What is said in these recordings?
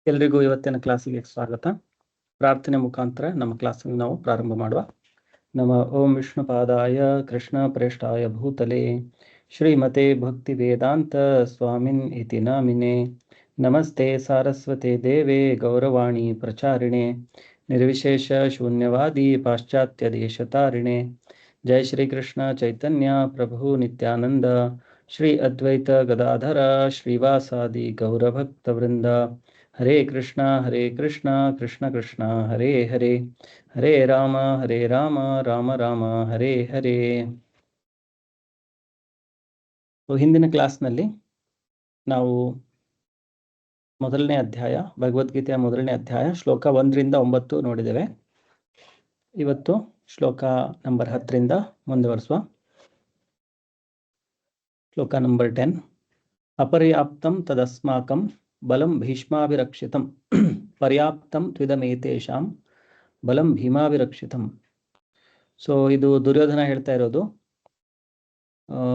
ಎಲ್ರಿಗೂ ಇವತ್ತಿನ ಕ್ಲಾಸಿಗೆ ಸ್ವಾಗತ. ಪ್ರಾರ್ಥನೆ ಮುಖಾಂತರ ನಮ್ಮ ಕ್ಲಾಸನ್ನು ನಾವು ಪ್ರಾರಂಭ ಮಾಡುವ. ನಮ ಓಂ ವಿಷ್ಣುಪಾದಾಯ ಕೃಷ್ಣ ಪ್ರೇಷ್ಠಾಯ ಭೂತಲೆ ಶ್ರೀಮತೆ ಭಕ್ತಿ ವೇದಾಂತ ಸ್ವಾಮಿನ್ ಇತಿ ನಾಮಿನೆ ನಮಸ್ತೆ ಸಾರಸ್ವತೆ ದೇವೆ ಗೌರವಾಣಿ ಪ್ರಚಾರಿಣೆ ನಿರ್ವಿಶೇಷ ಶೂನ್ಯವಾದಿ ಪಾಶ್ಚಾತ್ಯ ದೇಶತಾರಿಣೆ ಜಯ ಶ್ರೀ ಕೃಷ್ಣ ಚೈತನ್ಯ ಪ್ರಭು ನಿತ್ಯಾನಂದ ಶ್ರೀ ಅದ್ವೈತ ಗದಾಧರ ಶ್ರೀವಾಸಾದಿ ಗೌರಭಕ್ತವೃಂದ ಹರೇ ಕೃಷ್ಣ ಕೃಷ್ಣ ಕೃಷ್ಣ ಹರೇ ಹರೇ ಹರೇ ರಾಮ ರಾಮ ರಾಮ ಹರೇ ಹರೇ. ಹಿಂದಿನ ಕ್ಲಾಸ್ನಲ್ಲಿ ನಾವು ಮೊದಲನೇ ಅಧ್ಯಾಯ ಭಗವದ್ಗೀತೆಯ ಮೊದಲನೇ ಅಧ್ಯಾಯ ಶ್ಲೋಕ 1ರಿಂದ 9 ನೋಡಿದ್ದೇವೆ. ಇವತ್ತು ಶ್ಲೋಕ ನಂಬರ್ 10ರಿಂದ ಮುಂದುವರಿಸುವ. ಶ್ಲೋಕ ನಂಬರ್ 10. ಅಪರ್ಯಾಪ್ತಂ ತದಸ್ಮಾಕಂ ಬಲಂ ಭೀಷ್ಮಾಭಿರಕ್ಷಿತಂ ಪರ್ಯಾಪ್ತಂ ತ್ವಿದಮೇತೇಷಾಂ ಬಲಂ ಭೀಮಾಭಿರಕ್ಷಿತಂ. ಸೊ ಇದು ದುರ್ಯೋಧನ ಹೇಳ್ತಾ ಇರೋದು.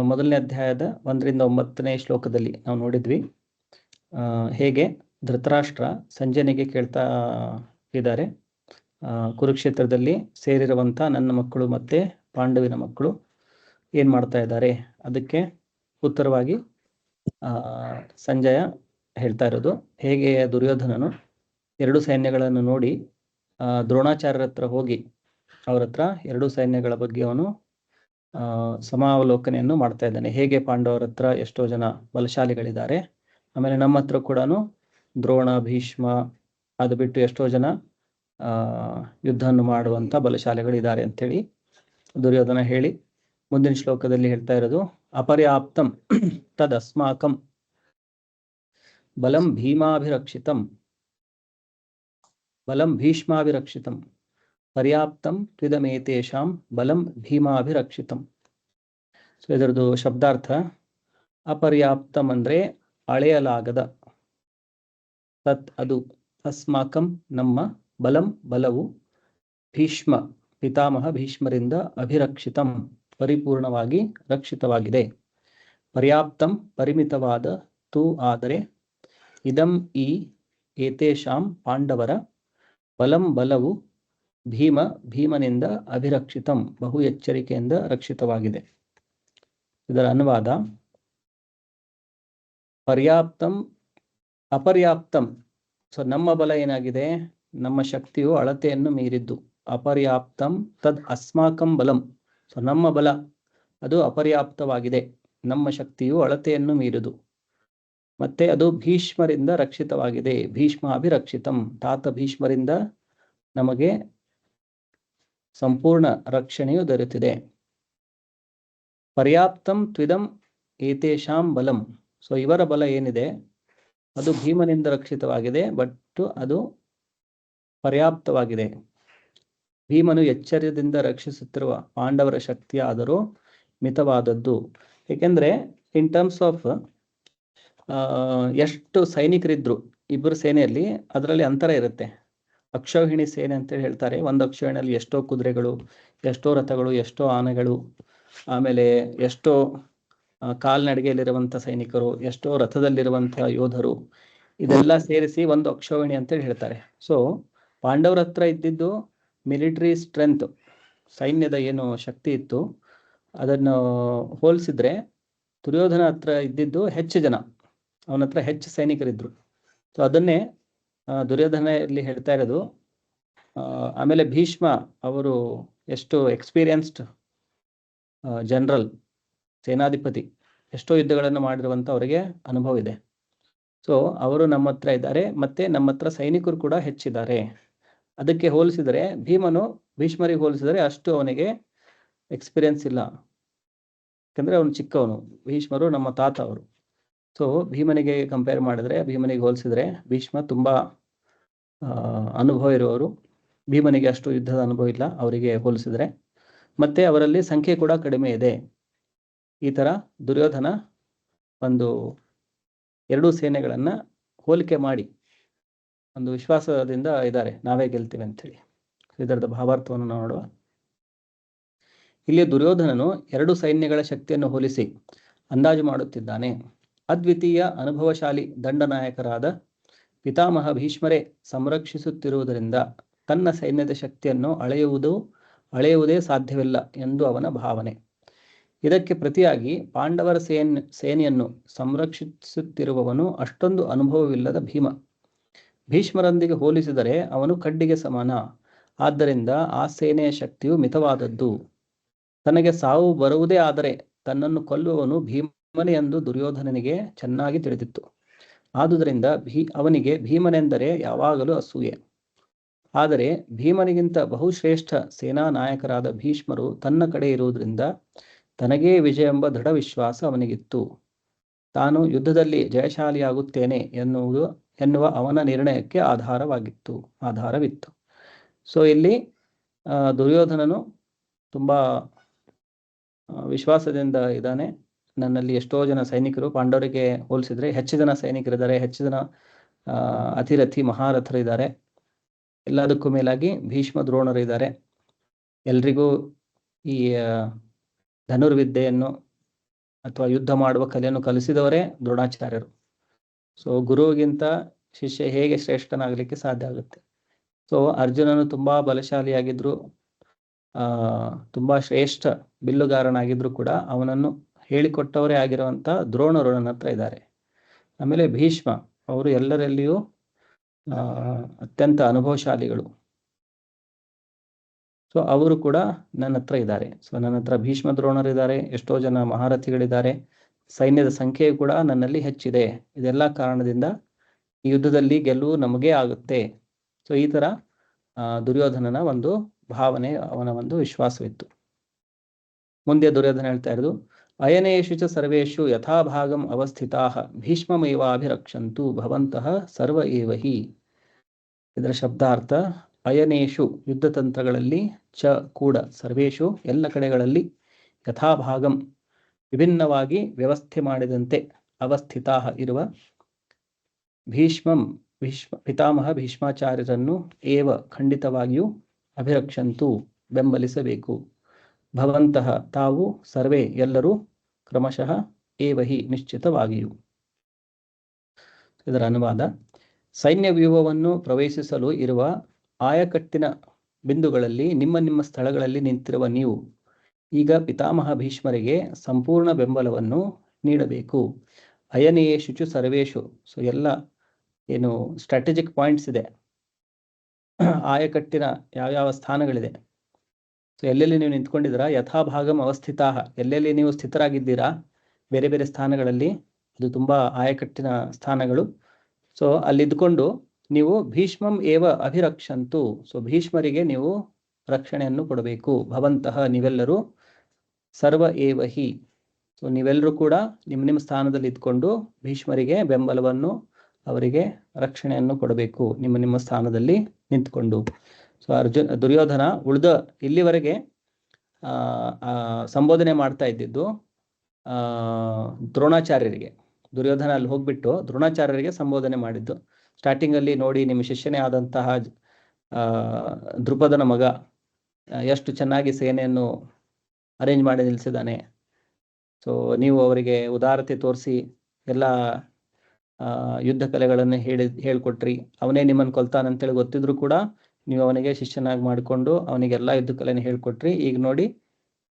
ಮೊದಲನೇ ಅಧ್ಯಾಯದ 1ರಿಂದ 9ನೇ ಶ್ಲೋಕದಲ್ಲಿ ನಾವು ನೋಡಿದ್ವಿ ಹೇಗೆ ಧೃತರಾಷ್ಟ್ರ ಸಂಜಯನಿಗೆ ಕೇಳ್ತಾ ಇದ್ದಾರೆ, ಕುರುಕ್ಷೇತ್ರದಲ್ಲಿ ಸೇರಿರುವಂಥ ನನ್ನ ಮಕ್ಕಳು ಮತ್ತೆ ಪಾಂಡವಿನ ಮಕ್ಕಳು ಏನು ಮಾಡ್ತಾ ಇದ್ದಾರೆ. ಅದಕ್ಕೆ ಉತ್ತರವಾಗಿ ಸಂಜಯ ಹೇಳ್ತಾ ಇರೋದು ಹೇಗೆ ದುರ್ಯೋಧನನು 2 ಸೈನ್ಯಗಳನ್ನು ನೋಡಿ ದ್ರೋಣಾಚಾರ್ಯರ ಹತ್ರ ಹೋಗಿ ಅವ್ರ ಹತ್ರ 2 ಸೈನ್ಯಗಳ ಬಗ್ಗೆ ಅವನು ಸಮಾವಲೋಕನೆಯನ್ನು ಮಾಡ್ತಾ ಇದ್ದಾನೆ. ಹೇಗೆ ಪಾಂಡವರ ಹತ್ರ ಎಷ್ಟೋ ಜನ ಬಲಶಾಲಿಗಳಿದ್ದಾರೆ, ಆಮೇಲೆ ನಮ್ಮ ಹತ್ರ ಕೂಡ ದ್ರೋಣ ಭೀಷ್ಮ ಅದು ಬಿಟ್ಟು ಎಷ್ಟೋ ಜನ ಯುದ್ಧವನ್ನು ಮಾಡುವಂಥ ಬಲಶಾಲಿಗಳಿದ್ದಾರೆ ಅಂಥೇಳಿ ದುರ್ಯೋಧನ ಹೇಳಿ ಮುಂದಿನ ಶ್ಲೋಕದಲ್ಲಿ ಹೇಳ್ತಾ ಇರೋದು ಅಪರ್ಯಾಪ್ತಂ ತದಸ್ಮಾಕಂ ಬಲಂ ಭೀಮಾಭಿರಕ್ಷಿತಂ ಬಲಂ ಭೀಷ್ಮಾಭಿರಕ್ಷಿತಂ ಪರ್ಯಾಪ್ತಂ ತ್ವಿದಮೇತೇಷಾಂ ಬಲಂ ಭೀಮಾಭಿರಕ್ಷಿತಂ. ಸೊ ಇದರದು ಶಬ್ದಾರ್ಥ ಅಪರ್ಯಾಪ್ತಂ ಅಂದ್ರೆ ಅಳೆಯಲಾಗದ, ತತ್ ಅದು, ಅಸ್ಮಾಕಂ ನಮ್ಮ, ಬಲಂ ಬಲವು, ಭೀಷ್ಮ ಪಿತಾಮಹ ಭೀಷ್ಮರಿಂದ ಅಭಿರಕ್ಷಿತಂ ಪರಿಪೂರ್ಣವಾಗಿ ರಕ್ಷಿತವಾಗಿದೆ, ಪರ್ಯಾಪ್ತಂ ಪರಿಮಿತವಾದ, ತು ಆದರೆ, ಇದಂ ಈ ಏತೇಷಾಂ ಪಾಂಡವರ, ಬಲಂ ಬಲವು, ಭೀಮನಿಂದ ಅಭಿರಕ್ಷಿತಂ ಬಹು ಎಚ್ಚರಿಕೆಯಿಂದ ರಕ್ಷಿತವಾಗಿದೆ. ಇದರ ಅನುವಾದ ಪರ್ಯಾಪ್ತಂ ಅಪರ್ಯಾಪ್ತಂ. ಸೊ ನಮ್ಮ ಬಲ ಏನಾಗಿದೆ, ನಮ್ಮ ಶಕ್ತಿಯು ಅಳತೆಯನ್ನು ಮೀರಿದ್ದು. ಅಪರ್ಯಾಪ್ತಂ ತದ್ ಅಸ್ಮಾಕಂ ಬಲಂ. ಸೊ ನಮ್ಮ ಬಲ ಅದು ಅಪರ್ಯಾಪ್ತವಾಗಿದೆ, ನಮ್ಮ ಶಕ್ತಿಯು ಅಳತೆಯನ್ನು ಮೀರಿದು. ಮತ್ತೆ ಅದು ಭೀಷ್ಮರಿಂದ ರಕ್ಷಿತವಾಗಿದೆ, ಭೀಷ್ಮ ಅಭಿರಕ್ಷಿತಂ, ತಾತ ಭೀಷ್ಮರಿಂದ ನಮಗೆ ಸಂಪೂರ್ಣ ರಕ್ಷಣೆಯು ದೊರೆತಿದೆ. ಪರ್ಯಾಪ್ತಂ ತ್ವಿದಂ ಏತೇಷಾಂ ಬಲಂ. ಸೊ ಇವರ ಬಲ ಏನಿದೆ ಅದು ಭೀಮನಿಂದ ರಕ್ಷಿತವಾಗಿದೆ, ಬಟ್ ಅದು ಪರ್ಯಾಪ್ತವಾಗಿದೆ. ಭೀಮನು ಎಚ್ಚರದಿಂದ ರಕ್ಷಿಸುತ್ತಿರುವ ಪಾಂಡವರ ಶಕ್ತಿ ಆದರೂ ಮಿತವಾದದ್ದು. ಏಕೆಂದ್ರೆ ಇನ್ ಟರ್ಮ್ಸ್ ಆಫ್ ಎಷ್ಟು ಸೈನಿಕರಿದ್ರು ಇಬ್ಬರು ಸೇನೆಯಲ್ಲಿ, ಅದರಲ್ಲಿ ಅಂತರ ಇರುತ್ತೆ. ಅಕ್ಷೌಹಿಣಿ ಸೇನೆ ಅಂತೇಳಿ ಹೇಳ್ತಾರೆ. ಒಂದು ಅಕ್ಷೌಹಿಣಿಯಲ್ಲಿ ಎಷ್ಟೋ ಕುದುರೆಗಳು, ಎಷ್ಟೋ ರಥಗಳು, ಎಷ್ಟೋ ಆನೆಗಳು, ಆಮೇಲೆ ಎಷ್ಟೋ ಕಾಲ್ನಡಿಗೆಯಲ್ಲಿರುವಂಥ ಸೈನಿಕರು, ಎಷ್ಟೋ ರಥದಲ್ಲಿರುವಂಥ ಯೋಧರು, ಇದೆಲ್ಲ ಸೇರಿಸಿ ಒಂದು ಅಕ್ಷೌಹಿಣಿ ಅಂತೇಳಿ ಹೇಳ್ತಾರೆ. ಸೊ ಪಾಂಡವರ ಹತ್ರ ಇದ್ದಿದ್ದು ಮಿಲಿಟರಿ ಸ್ಟ್ರೆಂತ್, ಸೈನ್ಯದ ಏನು ಶಕ್ತಿ ಇತ್ತು ಅದನ್ನು ಹೋಲಿಸಿದ್ರೆ ದುರ್ಯೋಧನ ಹತ್ರ ಇದ್ದಿದ್ದು ಹೆಚ್ಚು ಜನ, ಅವನ ಹತ್ರ ಹೆಚ್ಚು ಸೈನಿಕರಿದ್ರು. ಸೊ ಅದನ್ನೇ ದುರ್ಯೋಧನ ಇಲ್ಲಿ ಹೇಳ್ತಾ ಇರೋದು. ಆಮೇಲೆ ಭೀಷ್ಮ ಅವರು ಎಷ್ಟು ಎಕ್ಸ್ಪೀರಿಯನ್ಸ್ಡ್ ಜನರಲ್, ಸೇನಾಧಿಪತಿ, ಎಷ್ಟೋ ಯುದ್ಧಗಳನ್ನು ಮಾಡಿರುವಂಥ ಅವರಿಗೆ ಅನುಭವ ಇದೆ. ಸೊ ಅವರು ನಮ್ಮ ಹತ್ರ ಇದ್ದಾರೆ, ಮತ್ತೆ ನಮ್ಮ ಹತ್ರ ಸೈನಿಕರು ಕೂಡ ಹೆಚ್ಚಿದ್ದಾರೆ. ಅದಕ್ಕೆ ಹೋಲಿಸಿದರೆ ಭೀಷ್ಮರಿಗೆ ಹೋಲಿಸಿದರೆ ಅಷ್ಟು ಅವನಿಗೆ ಎಕ್ಸ್ಪೀರಿಯನ್ಸ್ ಇಲ್ಲ, ಯಾಕಂದ್ರೆ ಅವನು ಚಿಕ್ಕವನು. ಭೀಷ್ಮರು ನಮ್ಮ ತಾತ ಅವರು. ಸೊ ಭೀಮನಿಗೆ ಕಂಪೇರ್ ಮಾಡಿದ್ರೆ, ಭೀಮನಿಗೆ ಹೋಲಿಸಿದ್ರೆ ಭೀಷ್ಮ ತುಂಬಾ ಅನುಭವ ಇರುವವರು. ಭೀಮನಿಗೆ ಅಷ್ಟು ಯುದ್ಧದ ಅನುಭವ ಇಲ್ಲ ಅವರಿಗೆ ಹೋಲಿಸಿದ್ರೆ. ಮತ್ತೆ ಅವರಲ್ಲಿ ಸಂಖ್ಯೆ ಕೂಡ ಕಡಿಮೆ ಇದೆ. ಈ ತರ ದುರ್ಯೋಧನ ಒಂದು 2 ಸೇನೆಗಳನ್ನ ಹೋಲಿಕೆ ಮಾಡಿ ಒಂದು ವಿಶ್ವಾಸದಿಂದ ಇದ್ದಾರೆ, ನಾವೇ ಗೆಲ್ತೀವಿ ಅಂತೇಳಿ. ಇದರದ ಭಾವಾರ್ಥವನ್ನು ನೋಡುವ. ಇಲ್ಲಿ ದುರ್ಯೋಧನನು 2 ಸೈನ್ಯಗಳ ಶಕ್ತಿಯನ್ನು ಹೋಲಿಸಿ ಅಂದಾಜು ಮಾಡುತ್ತಿದ್ದಾನೆ. ಅದ್ವಿತೀಯ ಅನುಭವಶಾಲಿ ದಂಡನಾಯಕರಾದ ಪಿತಾಮಹ ಭೀಷ್ಮರೇ ಸಂರಕ್ಷಿಸುತ್ತಿರುವುದರಿಂದ ತನ್ನ ಸೈನ್ಯದ ಶಕ್ತಿಯನ್ನು ಅಳೆಯುವುದೇ ಸಾಧ್ಯವಿಲ್ಲ ಎಂದು ಅವನ ಭಾವನೆ. ಇದಕ್ಕೆ ಪ್ರತಿಯಾಗಿ ಪಾಂಡವರ ಸೇನೆಯನ್ನು ಸಂರಕ್ಷಿಸುತ್ತಿರುವವನು ಅಷ್ಟೊಂದು ಅನುಭವವಿಲ್ಲದ ಭೀಮ. ಭೀಷ್ಮರೊಂದಿಗೆ ಹೋಲಿಸಿದರೆ ಅವನು ಕಡ್ಡಿಗೆ ಸಮಾನ. ಆದ್ದರಿಂದ ಆ ಸೇನೆಯ ಶಕ್ತಿಯು ಮಿತವಾದದ್ದು. ತನಗೆ ಸಾವು ಬರುವುದೇ ಆದರೆ ತನ್ನನ್ನು ಕೊಲ್ಲುವವನು ಭೀಮನೆ ಎಂದು ದುರ್ಯೋಧನನಿಗೆ ಚೆನ್ನಾಗಿ ತಿಳಿದಿತ್ತು. ಆದುದರಿಂದ ಅವನಿಗೆ ಭೀಮನೆಂದರೆ ಯಾವಾಗಲೂ ಅಸೂಯೆ. ಆದರೆ ಭೀಮನಿಗಿಂತ ಬಹುಶ್ರೇಷ್ಠ ಸೇನಾ ನಾಯಕರಾದ ಭೀಷ್ಮರು ತನ್ನ ಕಡೆ ಇರುವುದರಿಂದ ತನಗೇ ವಿಜಯ ಎಂಬ ದೃಢ ವಿಶ್ವಾಸ ಅವನಿಗಿತ್ತು. ತಾನು ಯುದ್ಧದಲ್ಲಿ ಜಯಶಾಲಿಯಾಗುತ್ತೇನೆ ಎನ್ನುವ ಅವನ ನಿರ್ಣಯಕ್ಕೆ ಆಧಾರವಿತ್ತು. ಸೊ ಇಲ್ಲಿ ದುರ್ಯೋಧನನು ತುಂಬ ವಿಶ್ವಾಸದಿಂದ ಇದ್ದಾನೆ. ನನ್ನಲ್ಲಿ ಎಷ್ಟೋ ಜನ ಸೈನಿಕರು ಪಾಂಡವರಿಗೆ ಹೋಲಿಸಿದ್ರೆ ಹೆಚ್ಚು ಜನ ಸೈನಿಕರಿದ್ದಾರೆ, ಹೆಚ್ಚು ಜನ ಅತಿರಥಿ ಮಹಾರಥರು ಇದ್ದಾರೆ. ಎಲ್ಲದಕ್ಕೂ ಮೇಲಾಗಿ ಭೀಷ್ಮ ದ್ರೋಣರು ಇದ್ದಾರೆ. ಎಲ್ರಿಗೂ ಈ ಧನುರ್ವಿದ್ಯೆಯನ್ನು ಅಥವಾ ಯುದ್ಧ ಮಾಡುವ ಕಲೆಯನ್ನು ಕಲಿಸಿದವರೇ ದ್ರೋಣಾಚಾರ್ಯರು. ಸೊ ಗುರುವಿಗಿಂತ ಶಿಷ್ಯ ಹೇಗೆ ಶ್ರೇಷ್ಠನಾಗಲಿಕ್ಕೆ ಸಾಧ್ಯ ಆಗುತ್ತೆ? ಸೊ ಅರ್ಜುನನು ತುಂಬಾ ಬಲಶಾಲಿಯಾಗಿದ್ರು, ತುಂಬಾ ಶ್ರೇಷ್ಠ ಬಿಲ್ಲುಗಾರನಾಗಿದ್ರು ಕೂಡ ಅವನನ್ನು ಹೇಳಿಕೊಟ್ಟವರೇ ಆಗಿರುವಂತ ದ್ರೋಣರು ನನ್ನ ಹತ್ರ ಇದ್ದಾರೆ. ಆಮೇಲೆ ಭೀಷ್ಮ, ಅವರು ಎಲ್ಲರಲ್ಲಿಯೂ ಅತ್ಯಂತ ಅನುಭವಶಾಲಿಗಳು. ಸೊ ಅವರು ಕೂಡ ನನ್ನ ಹತ್ರ ಇದ್ದಾರೆ. ಸೊ ನನ್ನ ಹತ್ರ ಭೀಷ್ಮ ದ್ರೋಣರು ಇದ್ದಾರೆ, ಎಷ್ಟೋ ಜನ ಮಹಾರಥಿಗಳಿದ್ದಾರೆ, ಸೈನ್ಯದ ಸಂಖ್ಯೆ ಕೂಡ ನನ್ನಲ್ಲಿ ಹೆಚ್ಚಿದೆ. ಇದೆಲ್ಲ ಕಾರಣದಿಂದ ಈ ಯುದ್ಧದಲ್ಲಿ ಗೆಲುವು ನಮಗೇ ಆಗುತ್ತೆ. ಸೊ ಈ ತರ ದುರ್ಯೋಧನನ ಒಂದು ಭಾವನೆ, ಅವನ ಒಂದು ವಿಶ್ವಾಸವಿತ್ತು. ಮುಂದೆ ದುರ್ಯೋಧನ ಹೇಳ್ತಾ ಇರೋದು, ಅಯನೇಷು ಚ ಸರ್ವೇಷು ಯಥಾಭಾಗಂ ಅವಸ್ಥಿತಾಃ ಭೀಷ್ಮಮೇವಾಭಿರಕ್ಷಂತು ಭವಂತಃ ಸರ್ವ ಏವ ಹಿ. ಇದರ ಶಬ್ದಾರ್ಥ, ಅಯನೇಷು ಯುದ್ಧತಂತ್ರಗಳಲ್ಲಿ, ಚ ಕೂಡ, ಸರ್ವೇಷು ಎಲ್ಲ ಕಡೆಗಳಲ್ಲಿ, ಯಥಾಭಾಗಂ ವಿಭಿನ್ನವಾಗಿ ವ್ಯವಸ್ಥೆ ಮಾಡಿದಂತೆ, ಅವಸ್ಥಿತಾಃ ಇರುವ, ಪಿತಾಮಹ ಭೀಷ್ಮಾಚಾರ್ಯರನ್ನು ಏವ ಖಂಡಿತವಾಗಿಯೂ ಅಭಿರಕ್ಷಂತು ಬೆಂಬಲಿಸಬೇಕು. ಭವಂತಹ ತಾವು, ಸರ್ವೇ ಎಲ್ಲರೂ, ಕ್ರಮಶಃ ಏವ ಹಿ ನಿಶ್ಚಿತವಾಗಿಯೂ. ಇದರ ಅನುವಾದ, ಸೈನ್ಯ ವ್ಯೂಹವನ್ನು ಪ್ರವೇಶಿಸಲು ಇರುವ ಆಯಕಟ್ಟಿನ ಬಿಂದುಗಳಲ್ಲಿ ನಿಮ್ಮ ಸ್ಥಳಗಳಲ್ಲಿ ನಿಂತಿರುವ ನೀವು ಈಗ ಪಿತಾಮಹ ಭೀಷ್ಮರಿಗೆ ಸಂಪೂರ್ಣ ಬೆಂಬಲವನ್ನು ನೀಡಬೇಕು. ಅಯನೇಷು ಸರ್ವೇಷು, ಸೊ ಎಲ್ಲ ಏನು ಸ್ಟ್ರಾಟಜಿಕ್ ಪಾಯಿಂಟ್ಸ್ ಇದೆ, ಆಯಕಟ್ಟಿನ ಯಾವ್ಯಾವ ಸ್ಥಾನಗಳಿದೆ, ಸೊ ಎಲ್ಲೆಲ್ಲಿ ನೀವು ನಿಂತ್ಕೊಂಡಿದ್ದೀರಾ, ಯಥಾಭಾಗಂ ಅವಸ್ಥಿತಾಃ, ಎಲ್ಲೆಲ್ಲಿ ನೀವು ಸ್ಥಿತರಾಗಿದ್ದೀರಾ ಬೇರೆ ಬೇರೆ ಸ್ಥಾನಗಳಲ್ಲಿ, ಅದು ತುಂಬಾ ಆಯಕಟ್ಟಿನ ಸ್ಥಾನಗಳು. ಸೊ ಅಲ್ಲಿದ್ದುಕೊಂಡು ನೀವು ಭೀಷ್ಮಂ ಏವ ಅಭಿರಕ್ಷಂತು, ಸೊ ಭೀಷ್ಮರಿಗೆ ನೀವು ರಕ್ಷಣೆಯನ್ನು ಕೊಡಬೇಕು. ಭವಂತಹ ನೀವೆಲ್ಲರೂ, ಸರ್ವ ಏವ ಹಿ, ಸೊ ನೀವೆಲ್ಲರೂ ಕೂಡ ನಿಮ್ಮ ಸ್ಥಾನದಲ್ಲಿ ಇದ್ಕೊಂಡು ಭೀಷ್ಮರಿಗೆ ಬೆಂಬಲವನ್ನು, ಅವರಿಗೆ ರಕ್ಷಣೆಯನ್ನು ಕೊಡಬೇಕು ನಿಮ್ಮ ಸ್ಥಾನದಲ್ಲಿ ನಿಂತ್ಕೊಂಡು. ಸೊ ದುರ್ಯೋಧನ ಇಲ್ಲಿವರೆಗೆ ಸಂಬೋಧನೆ ಮಾಡ್ತಾ ಇದ್ದಿದ್ದು ದ್ರೋಣಾಚಾರ್ಯರಿಗೆ. ದುರ್ಯೋಧನ ಅಲ್ಲಿ ಹೋಗ್ಬಿಟ್ಟು ದ್ರೋಣಾಚಾರ್ಯರಿಗೆ ಸಂಬೋಧನೆ ಮಾಡಿದ್ದು. ಸ್ಟಾರ್ಟಿಂಗ್ ಅಲ್ಲಿ ನೋಡಿ, ನಿಮ್ಮ ಶಿಷ್ಯನೇ ಆದಂತಹ ದ್ರುಪದನ ಮಗ ಎಷ್ಟು ಚೆನ್ನಾಗಿ ಸೇನೆಯನ್ನು ಅರೇಂಜ್ ಮಾಡಿ ನಿಲ್ಲಿಸಿದ್ದಾನೆ. ಸೊ ನೀವು ಅವರಿಗೆ ಉದಾರತೆ ತೋರಿಸಿ ಎಲ್ಲ ಯುದ್ಧ ಕಲೆಗಳನ್ನು ಹೇಳ್ಕೊಟ್ರಿ. ಅವನೇ ನಿಮ್ಮನ್ನು ಕೊಲ್ತಾನಂತೇಳಿ ಗೊತ್ತಿದ್ರು ಕೂಡ ನೀವು ಅವನಿಗೆ ಶಿಷ್ಯನಾಗಿ ಮಾಡಿಕೊಂಡು ಅವನಿಗೆಲ್ಲ ಯುದ್ಧ ಕಲೆಯನ್ನು ಹೇಳ್ಕೊಟ್ರಿ. ಈಗ ನೋಡಿ,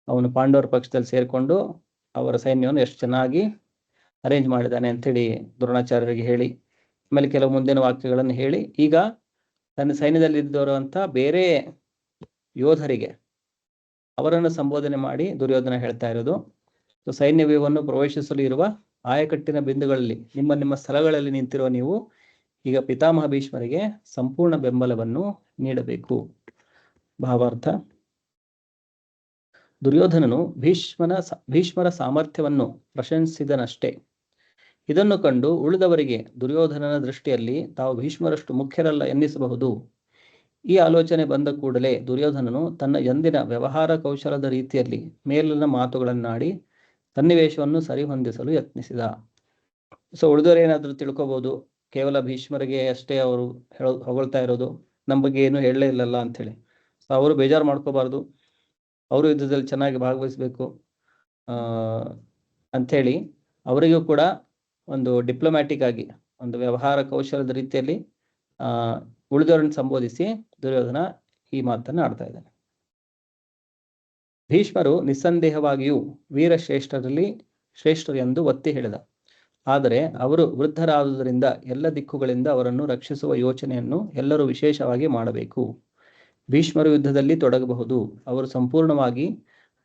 ಅವನು ಪಾಂಡವರ ಪಕ್ಷದಲ್ಲಿ ಸೇರಿಕೊಂಡು ಅವರ ಸೈನ್ಯವನ್ನು ಎಷ್ಟು ಚೆನ್ನಾಗಿ ಅರೇಂಜ್ ಮಾಡಿದ್ದಾನೆ ಅಂತೇಳಿ ದ್ರೋಣಾಚಾರ್ಯರಿಗೆ ಹೇಳಿ, ಆಮೇಲೆ ಕೆಲವು ಮುಂದಿನ ವಾಕ್ಯಗಳನ್ನು ಹೇಳಿ, ಈಗ ತನ್ನ ಸೈನ್ಯದಲ್ಲಿ ಇದ್ದವರು ಅಂತ ಬೇರೆ ಯೋಧರಿಗೆ ಅವರನ್ನು ಸಂಬೋಧನೆ ಮಾಡಿ ದುರ್ಯೋಧನ ಹೇಳ್ತಾ ಇರೋದು. ಸೊ ಸೈನ್ಯ ವ್ಯೂಹವನ್ನು ಪ್ರವೇಶಿಸಲು ಇರುವ ಆಯಕಟ್ಟಿನ ಬಿಂದುಗಳಲ್ಲಿ ನಿಮ್ಮ ಸ್ಥಳಗಳಲ್ಲಿ ನಿಂತಿರುವ ನೀವು ಈಗ ಪಿತಾಮಹ ಭೀಷ್ಮರಿಗೆ ಸಂಪೂರ್ಣ ಬೆಂಬಲವನ್ನು ನೀಡಬೇಕು. ಭಾವಾರ್ಥ, ದುರ್ಯೋಧನನು ಭೀಷ್ಮರ ಸಾಮರ್ಥ್ಯವನ್ನು ಪ್ರಶಂಸಿದನಷ್ಟೇ. ಇದನ್ನು ಕಂಡು ಉಳಿದವರಿಗೆ ದುರ್ಯೋಧನನ ದೃಷ್ಟಿಯಲ್ಲಿ ತಾವು ಭೀಷ್ಮರಷ್ಟು ಮುಖ್ಯರಲ್ಲ ಎನ್ನಿಸಬಹುದು. ಈ ಆಲೋಚನೆ ಬಂದ ಕೂಡಲೇ ದುರ್ಯೋಧನನು ತನ್ನ ಎಂದಿನ ವ್ಯವಹಾರ ಕೌಶಲದ ರೀತಿಯಲ್ಲಿ ಮೇಲಿನ ಮಾತುಗಳನ್ನಾಡಿ ಸನ್ನಿವೇಶವನ್ನು ಸರಿಹೊಂದಿಸಲು ಯತ್ನಿಸಿದ. ಸೊ ಉಳಿದವರು ಏನಾದರೂ ತಿಳ್ಕೊಬಹುದು, ಕೇವಲ ಭೀಷ್ಮರಿಗೆ ಅಷ್ಟೇ ಅವರು ಹೊಗಳ್ತಾ ಇರೋದು, ನಮ್ಮ ಬಗ್ಗೆ ಏನು ಹೇಳಲೇ ಇಲ್ಲಲ್ಲ ಅಂಥೇಳಿ. ಸೊ ಅವರು ಬೇಜಾರು ಮಾಡ್ಕೋಬಾರ್ದು, ಅವರು ಯುದ್ಧದಲ್ಲಿ ಚೆನ್ನಾಗಿ ಭಾಗವಹಿಸಬೇಕು ಅಂಥೇಳಿ ಅವರಿಗೂ ಕೂಡ ಒಂದು ಡಿಪ್ಲೊಮ್ಯಾಟಿಕ್ ಆಗಿ ಒಂದು ವ್ಯವಹಾರ ಕೌಶಲದ ರೀತಿಯಲ್ಲಿ ಉಳಿದವರನ್ನು ಸಂಬೋಧಿಸಿ ದುರ್ಯೋಧನ ಈ ಮಾತನ್ನು ಆಡ್ತಾ ಇದ್ದಾನೆ. ಭೀಷ್ಮರು ನಿಸ್ಸಂದೇಹವಾಗಿಯೂ ವೀರಶ್ರೇಷ್ಠರಲ್ಲಿ ಶ್ರೇಷ್ಠರು ಎಂದು ಒತ್ತಿ ಹೇಳಿದ. ಆದರೆ ಅವರು ವೃದ್ಧರಾದುದರಿಂದ ಎಲ್ಲ ದಿಕ್ಕುಗಳಿಂದ ಅವರನ್ನು ರಕ್ಷಿಸುವ ಯೋಚನೆಯನ್ನು ಎಲ್ಲರೂ ವಿಶೇಷವಾಗಿ ಮಾಡಬೇಕು. ಭೀಷ್ಮರು ಯುದ್ಧದಲ್ಲಿ ತೊಡಗಬಹುದು. ಅವರು ಸಂಪೂರ್ಣವಾಗಿ